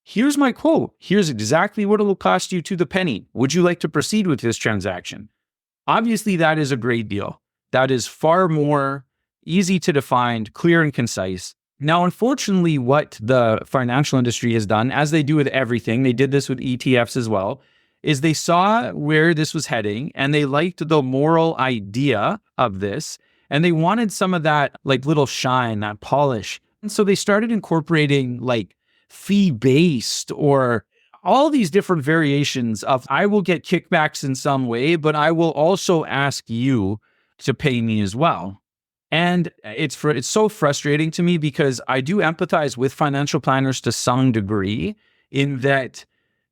Here's my quote. Here's exactly what it will cost you to the penny. Would you like to proceed with this transaction? Obviously, that is a great deal. That is far more easy to define, clear and concise. Now, unfortunately, what the financial industry has done, as they do with everything, they did this with ETFs as well, is they saw where this was heading and they liked the moral idea of this and they wanted some of that like little shine, that polish. And so they started incorporating like fee-based or all these different variations of I will get kickbacks in some way, but I will also ask you to pay me as well. And it's so frustrating to me because I do empathize with financial planners to some degree in that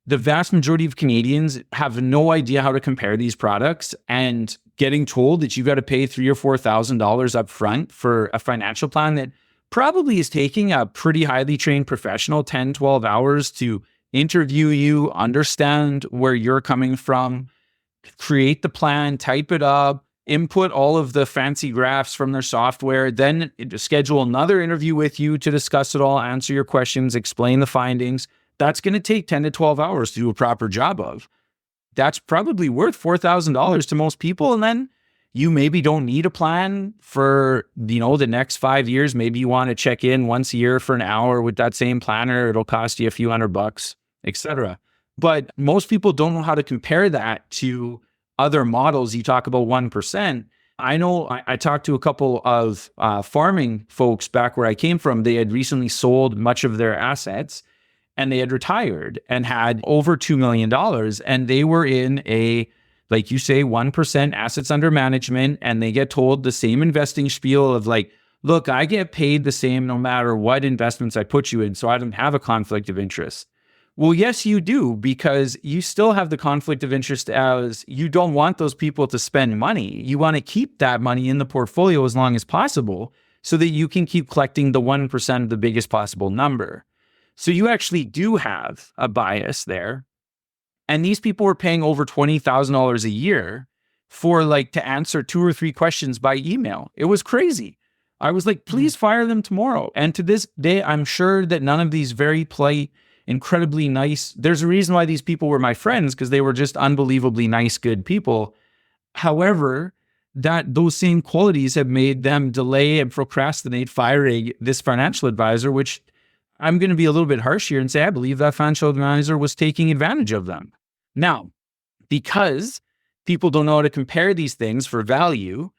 the vast majority of Canadians have no idea how to compare these products, and getting told that you've got to pay $3,000 or $4,000 up front for a financial plan that probably is taking a pretty highly trained professional 10, 12 hours to interview you, understand where you're coming from, create the plan, type it up, input all of the fancy graphs from their software, then schedule another interview with you to discuss it all, answer your questions, explain the findings. That's going to take 10 to 12 hours to do a proper job of. That's probably worth $4,000 to most people. And then you maybe don't need a plan for, the next 5 years. Maybe you want to check in once a year for an hour with that same planner. It'll cost you a few $100, etc. But most people don't know how to compare that to other models. You talk about 1%. I know I talked to a couple of farming folks back where I came from. They had recently sold much of their assets and they had retired and had over $2 million. And they were in a, like you say, 1% assets under management. And they get told the same investing spiel of like, look, I get paid the same no matter what investments I put you in. So I don't have a conflict of interest. Well, yes, you do, because you still have the conflict of interest as you don't want those people to spend money. You want to keep that money in the portfolio as long as possible so that you can keep collecting the 1% of the biggest possible number. So you actually do have a bias there. And these people were paying over $20,000 a year for to answer 2 or 3 questions by email. It was crazy. I was like, please fire them tomorrow. And to this day, I'm sure that none of these very polite, incredibly nice. There's a reason why these people were my friends, because they were just unbelievably nice, good people. However, that those same qualities have made them delay and procrastinate firing this financial advisor, which I'm going to be a little bit harsh here and say, I believe that financial advisor was taking advantage of them. Now, because people don't know how to compare these things for value,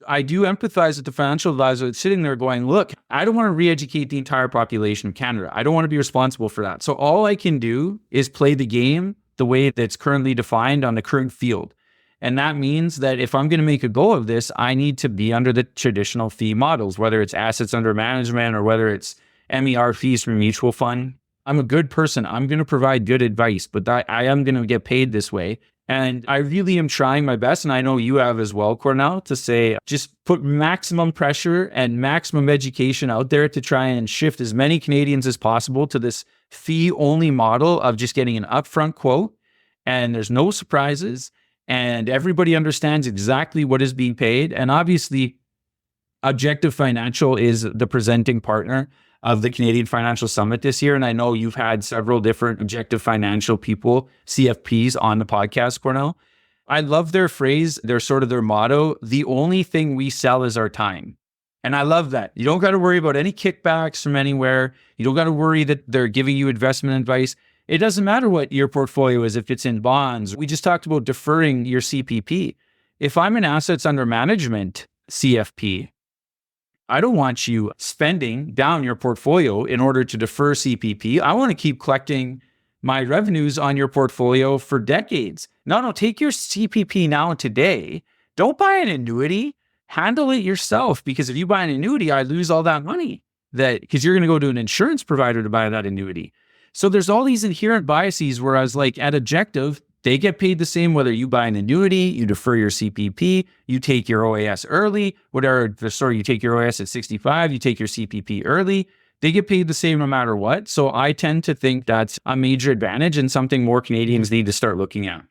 I do empathize with the financial advisor that's sitting there going, look, I don't want to re-educate the entire population of Canada. I don't want to be responsible for that. So all I can do is play the game the way that's currently defined on the current field. And that means that if I'm going to make a go of this, I need to be under the traditional fee models, whether it's assets under management or whether it's MER fees from a mutual fund. I'm a good person. I'm going to provide good advice, but I am going to get paid this way. And I really am trying my best, and I know you have as well, Cornell, to say just put maximum pressure and maximum education out there to try and shift as many Canadians as possible to this fee-only model of just getting an upfront quote, and there's no surprises, and everybody understands exactly what is being paid. And obviously, Objective Financial is the presenting partner of the Canadian Financial Summit this year. And I know you've had several different Objective Financial people, CFPs, on the podcast, Cornell. I love their phrase, their motto, the only thing we sell is our time. And I love that. You don't got to worry about any kickbacks from anywhere. You don't got to worry that they're giving you investment advice. It doesn't matter what your portfolio is, if it's in bonds. We just talked about deferring your CPP. If I'm an assets under management CFP, I don't want you spending down your portfolio in order to defer CPP. I want to keep collecting my revenues on your portfolio for decades. No, take your CPP now today. Don't buy an annuity. Handle it yourself, because if you buy an annuity, I lose all that money because you're going to go to an insurance provider to buy that annuity. So there's all these inherent biases, whereas like at Objective, they get paid the same whether you buy an annuity, you defer your CPP, you take your OAS early, you take your OAS at 65, you take your CPP early. They get paid the same no matter what. So I tend to think that's a major advantage and something more Canadians need to start looking at.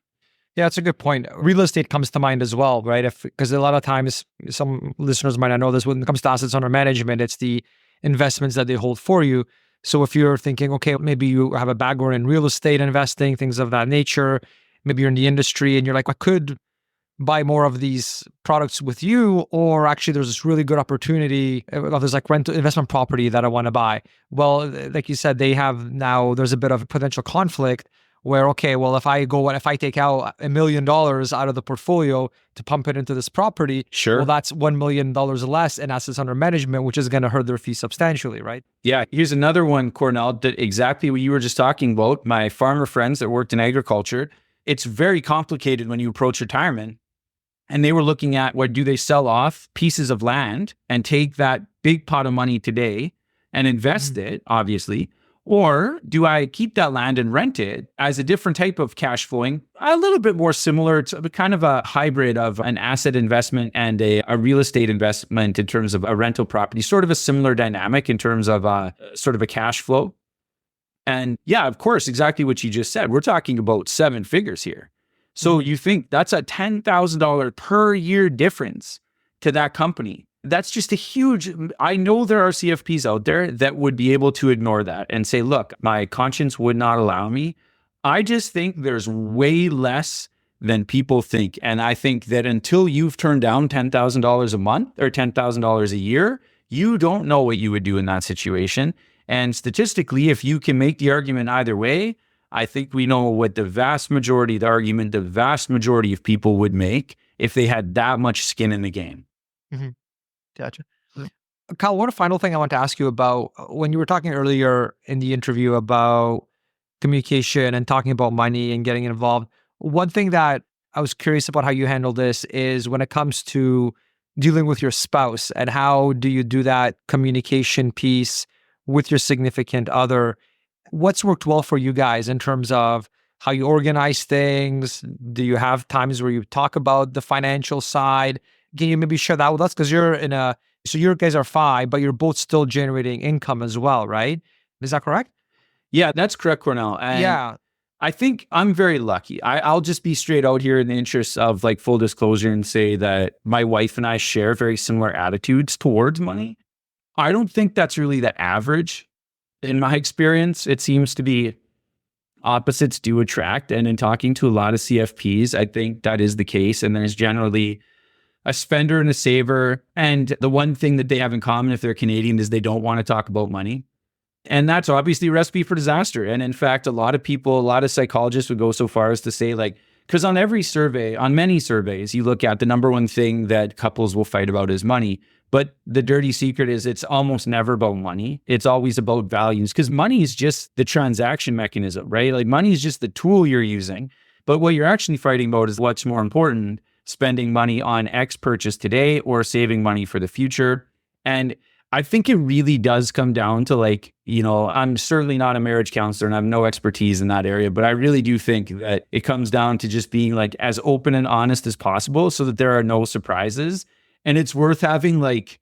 Yeah, that's a good point. Real estate comes to mind as well, right? Because a lot of times, some listeners might not know this, when it comes to assets under management, it's the investments that they hold for you. So if you're thinking, okay, maybe you have a background in real estate investing, things of that nature, maybe you're in the industry and you're like, I could buy more of these products with you, or actually there's this really good opportunity, there's like rental investment property that I want to buy. Well, like you said, there's a bit of a potential conflict where, okay, well, if I take out $1 million out of the portfolio to pump it into this property, sure, well, that's $1 million less in assets under management, which is going to hurt their fee substantially, right? Yeah. Here's another one, Cornell, that exactly what you were just talking about. My farmer friends that worked in agriculture, it's very complicated when you approach retirement. And they were looking at, do they sell off pieces of land and take that big pot of money today and invest it, obviously, or do I keep that land and rent it as a different type of cash flowing, a little bit more similar to kind of a hybrid of an asset investment and a real estate investment in terms of a rental property, sort of a similar dynamic in terms of sort of a cash flow. And yeah, of course, exactly what you just said. We're talking about 7 figures here. So you think that's a $10,000 per year difference to that company. That's just a huge, I know there are CFPs out there that would be able to ignore that and say, look, my conscience would not allow me. I just think there's way less than people think. And I think that until you've turned down $10,000 a month or $10,000 a year, you don't know what you would do in that situation. And statistically, if you can make the argument either way, I think we know what the vast majority of people would make if they had that much skin in the game. Mm-hmm. Gotcha. Kyle, one final thing I want to ask you about, when you were talking earlier in the interview about communication and talking about money and getting involved, one thing that I was curious about how you handle this is when it comes to dealing with your spouse, and how do you do that communication piece with your significant other? What's worked well for you guys in terms of how you organize things? Do you have times where you talk about the financial side? Can you maybe share that with us? Because so you guys are 5, but you're both still generating income as well, right? Is that correct? Yeah, that's correct, Cornell. And yeah, I think I'm very lucky. I'll just be straight out here in the interest of like full disclosure and say that my wife and I share very similar attitudes towards money. I don't think that's really the average. In my experience, it seems to be opposites do attract. And in talking to a lot of CFPs, I think that is the case. And there's generally a spender and a saver. And the one thing that they have in common if they're Canadian is they don't want to talk about money. And that's obviously a recipe for disaster. And in fact, a lot of psychologists would go so far as to say, like, because on many surveys, you look at the number one thing that couples will fight about is money. But the dirty secret is it's almost never about money. It's always about values, because money is just the transaction mechanism, right? Like money is just the tool you're using. But what you're actually fighting about is what's more important, spending money on X purchase today or saving money for the future. And I think it really does come down to like, I'm certainly not a marriage counselor and I have no expertise in that area, but I really do think that it comes down to just being like as open and honest as possible so that there are no surprises. And it's worth having like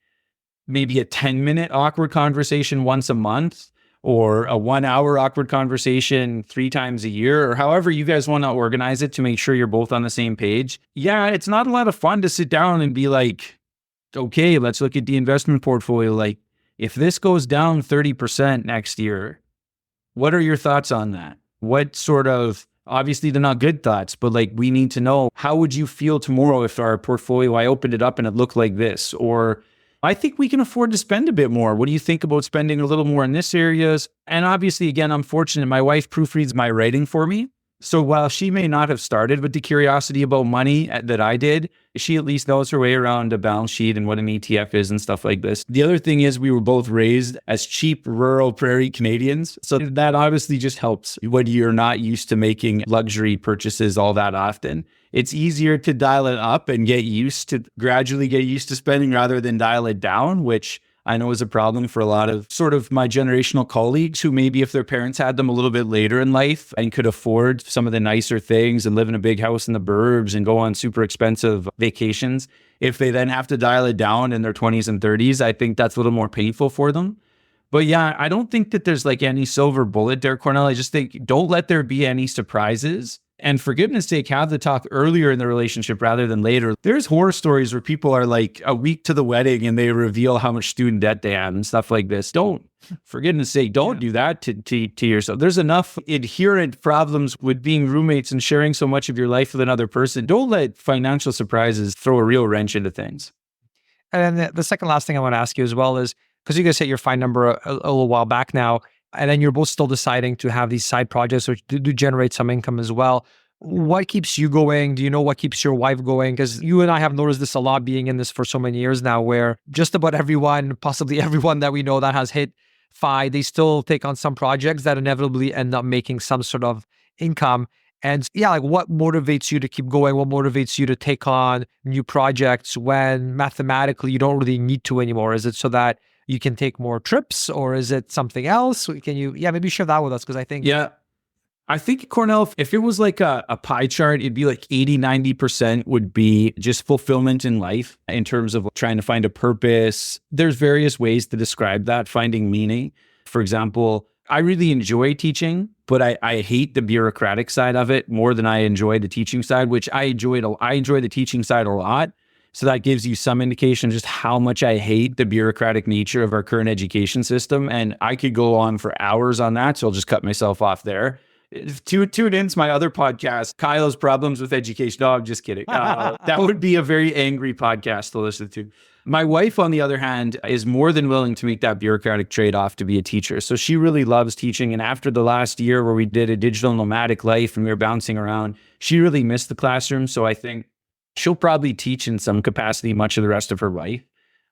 maybe a 10-minute awkward conversation once a month, or a 1-hour awkward conversation 3 times a year, or however you guys want to organize it to make sure you're both on the same page. Yeah, it's not a lot of fun to sit down and be like, okay, let's look at the investment portfolio. Like, if this goes down 30% next year, what are your thoughts on that? What sort of, obviously they're not good thoughts, but like we need to know, how would you feel tomorrow if our portfolio, I opened it up and it looked like this? Or I think we can afford to spend a bit more. What do you think about spending a little more in this areas? And obviously, again, I'm fortunate. My wife proofreads my writing for me. So while she may not have started with the curiosity about money that I did, she at least knows her way around a balance sheet and what an ETF is and stuff like this. The other thing is we were both raised as cheap rural prairie Canadians. So that obviously just helps when you're not used to making luxury purchases all that often. It's easier to dial it up and gradually get used to spending rather than dial it down, which I know is a problem for a lot of sort of my generational colleagues who maybe if their parents had them a little bit later in life and could afford some of the nicer things and live in a big house in the burbs and go on super expensive vacations, if they then have to dial it down in their 20s and 30s, I think that's a little more painful for them. But yeah, I don't think that there's like any silver bullet there, Cornell. I just think don't let there be any surprises. And for goodness sake, have the talk earlier in the relationship rather than later. There's horror stories where people are like a week to the wedding and they reveal how much student debt they have and stuff like this. For goodness sake, don't do that to yourself. There's enough inherent problems with being roommates and sharing so much of your life with another person. Don't let financial surprises throw a real wrench into things. And then the second last thing I want to ask you as well is, because you guys hit your fine number a little while back now, and then you're both still deciding to have these side projects which do generate some income as well. What keeps you going? Do you know what keeps your wife going? Because you and I have noticed this a lot being in this for so many years now, where just about everyone, possibly everyone that we know that has hit FI, they still take on some projects that inevitably end up making some sort of income. And yeah, like what motivates you to keep going? What motivates you to take on new projects when mathematically you don't really need to anymore? Is it so that you can take more trips, or is it something else? Can you, maybe share that with us? Because I think, I think, Cornell, if it was like a pie chart, it'd be like 80-90% would be just fulfillment in life in terms of trying to find a purpose. There's various ways to describe that, finding meaning. For example, I really enjoy teaching, but I hate the bureaucratic side of it more than I enjoy the teaching side, which I enjoy the teaching side a lot. So that gives you some indication just how much I hate the bureaucratic nature of our current education system. And I could go on for hours on that, so I'll just cut myself off there. Tune into my other podcast, Kyle's Problems with Education. No, I'm just kidding. That would be a very angry podcast to listen to. My wife, on the other hand, is more than willing to make that bureaucratic trade-off to be a teacher. So she really loves teaching. And after the last year where we did a digital nomadic life and we were bouncing around, she really missed the classroom. So I think she'll probably teach in some capacity much of the rest of her life.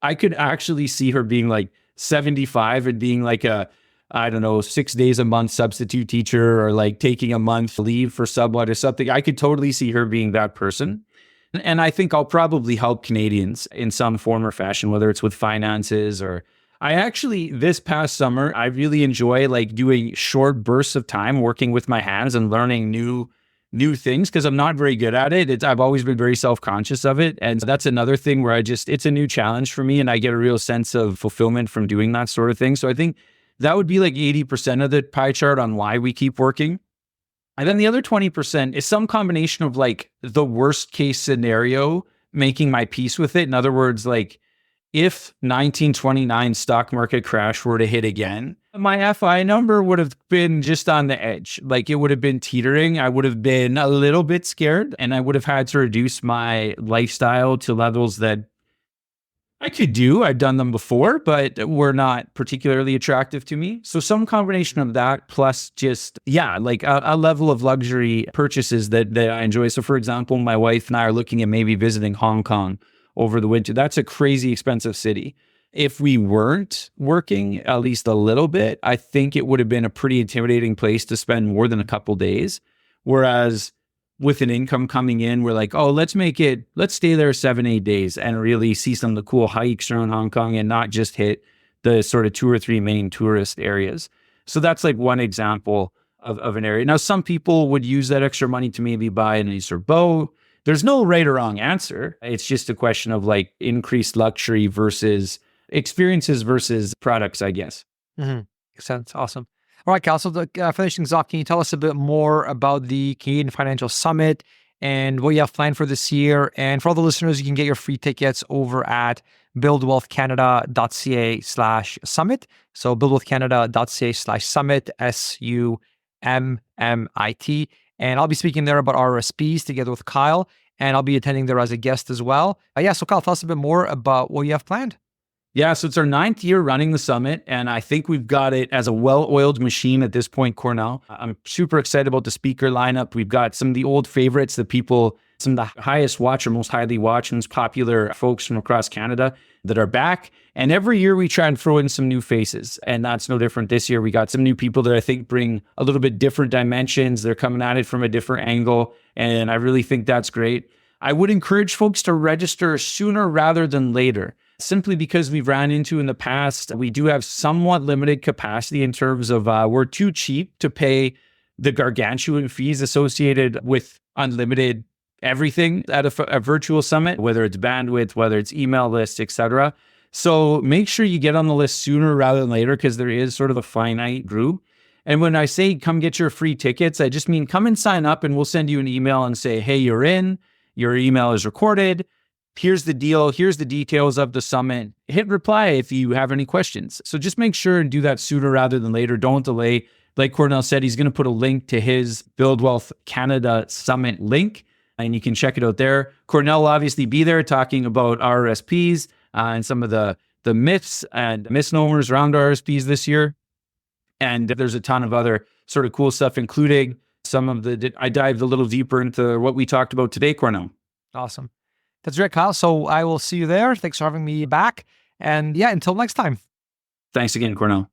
I could actually see her being like 75 and being like a, 6 days a month substitute teacher, or like taking a month leave for someone or something. I could totally see her being that person. And I think I'll probably help Canadians in some form or fashion, whether it's with finances or this past summer, I really enjoy like doing short bursts of time working with my hands and learning new things because I'm not very good at it. I've always been very self-conscious of it. And that's another thing where it's a new challenge for me and I get a real sense of fulfillment from doing that sort of thing. So I think that would be like 80% of the pie chart on why we keep working. And then the other 20% is some combination of like the worst case scenario, making my peace with it. In other words, like if 1929 stock market crash were to hit again, my FI number would have been just on the edge. Like it would have been teetering. I would have been a little bit scared and I would have had to reduce my lifestyle to levels that I could do. I've done them before, but were not particularly attractive to me. So some combination of that plus just, like a level of luxury purchases that I enjoy. So for example, my wife and I are looking at maybe visiting Hong Kong over the winter. That's a crazy expensive city. If we weren't working at least a little bit, I think it would have been a pretty intimidating place to spend more than a couple days. Whereas with an income coming in, we're like, oh, let's stay there 7-8 days and really see some of the cool hikes around Hong Kong and not just hit the sort of 2 or 3 main tourist areas. So that's like one example of an area. Now, some people would use that extra money to maybe buy a nicer boat. There's no right or wrong answer. It's just a question of like increased luxury versus experiences versus products, I guess. Mm-hmm. Makes sense. Awesome. All right, Cal. So finishing things off, can you tell us a bit more about the Canadian Financial Summit and what you have planned for this year? And for all the listeners, you can get your free tickets over at buildwealthcanada.ca/summit. So buildwealthcanada.ca/summit, SUMMIT. And I'll be speaking there about RRSPs together with Kyle, and I'll be attending there as a guest as well. So Kyle, tell us a bit more about what you have planned. Yeah, so it's our 9th year running the summit, and I think we've got it as a well-oiled machine at this point, Cornell. I'm super excited about the speaker lineup. We've got some of the old favorites, some of the highest watched or most highly watched and most popular folks from across Canada that are back. And every year we try and throw in some new faces, and that's no different this year. We got some new people that I think bring a little bit different dimensions. They're coming at it from a different angle, and I really think that's great. I would encourage folks to register sooner rather than later, simply because we've ran into in the past, we do have somewhat limited capacity in terms of we're too cheap to pay the gargantuan fees associated with unlimited everything at a virtual summit, whether it's bandwidth, whether it's email list, etc. So make sure you get on the list sooner rather than later, because there is sort of a finite group. And when I say come get your free tickets, I just mean come and sign up, and we'll send you an email and say, hey, you're in, your email is recorded. Here's the deal. Here's the details of the summit. Hit reply if you have any questions. So just make sure and do that sooner rather than later. Don't delay. Like Cornell said, he's going to put a link to his Build Wealth Canada Summit link, and you can check it out there. Cornell will obviously be there talking about RRSPs and some of the myths and misnomers around RRSPs this year. And there's a ton of other sort of cool stuff, including I dived a little deeper into what we talked about today, Cornell. Awesome. That's great, Kyle. So I will see you there. Thanks for having me back. And yeah, until next time. Thanks again, Cornell.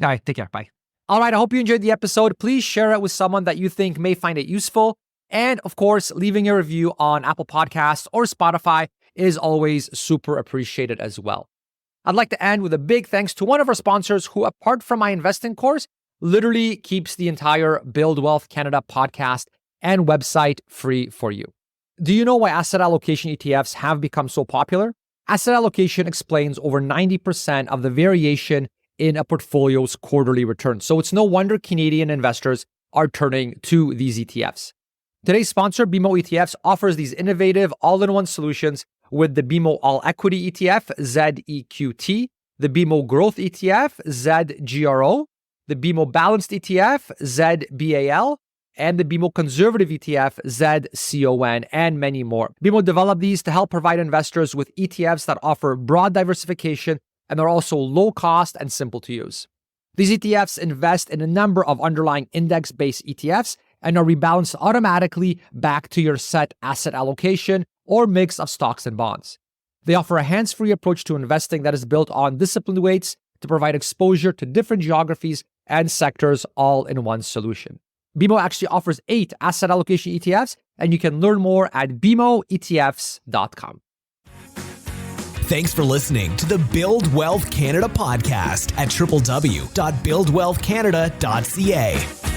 All right, take care. Bye. All right, I hope you enjoyed the episode. Please share it with someone that you think may find it useful. And of course, leaving a review on Apple Podcasts or Spotify is always super appreciated as well. I'd like to end with a big thanks to one of our sponsors who, apart from my investing course, literally keeps the entire Build Wealth Canada podcast and website free for you. Do you know why asset allocation ETFs have become so popular? Asset allocation explains over 90% of the variation in a portfolio's quarterly return. So it's no wonder Canadian investors are turning to these ETFs. Today's sponsor, BMO ETFs, offers these innovative all-in-one solutions with the BMO All Equity ETF, ZEQT, the BMO Growth ETF, ZGRO, the BMO Balanced ETF, ZBAL, and the BMO Conservative ETF, ZCON, and many more. BMO developed these to help provide investors with ETFs that offer broad diversification and are also low cost and simple to use. These ETFs invest in a number of underlying index-based ETFs and are rebalanced automatically back to your set asset allocation or mix of stocks and bonds. They offer a hands-free approach to investing that is built on disciplined weights to provide exposure to different geographies and sectors all in one solution. BMO actually offers 8 asset allocation ETFs, and you can learn more at bmoetfs.com. Thanks for listening to the Build Wealth Canada podcast at www.buildwealthcanada.ca.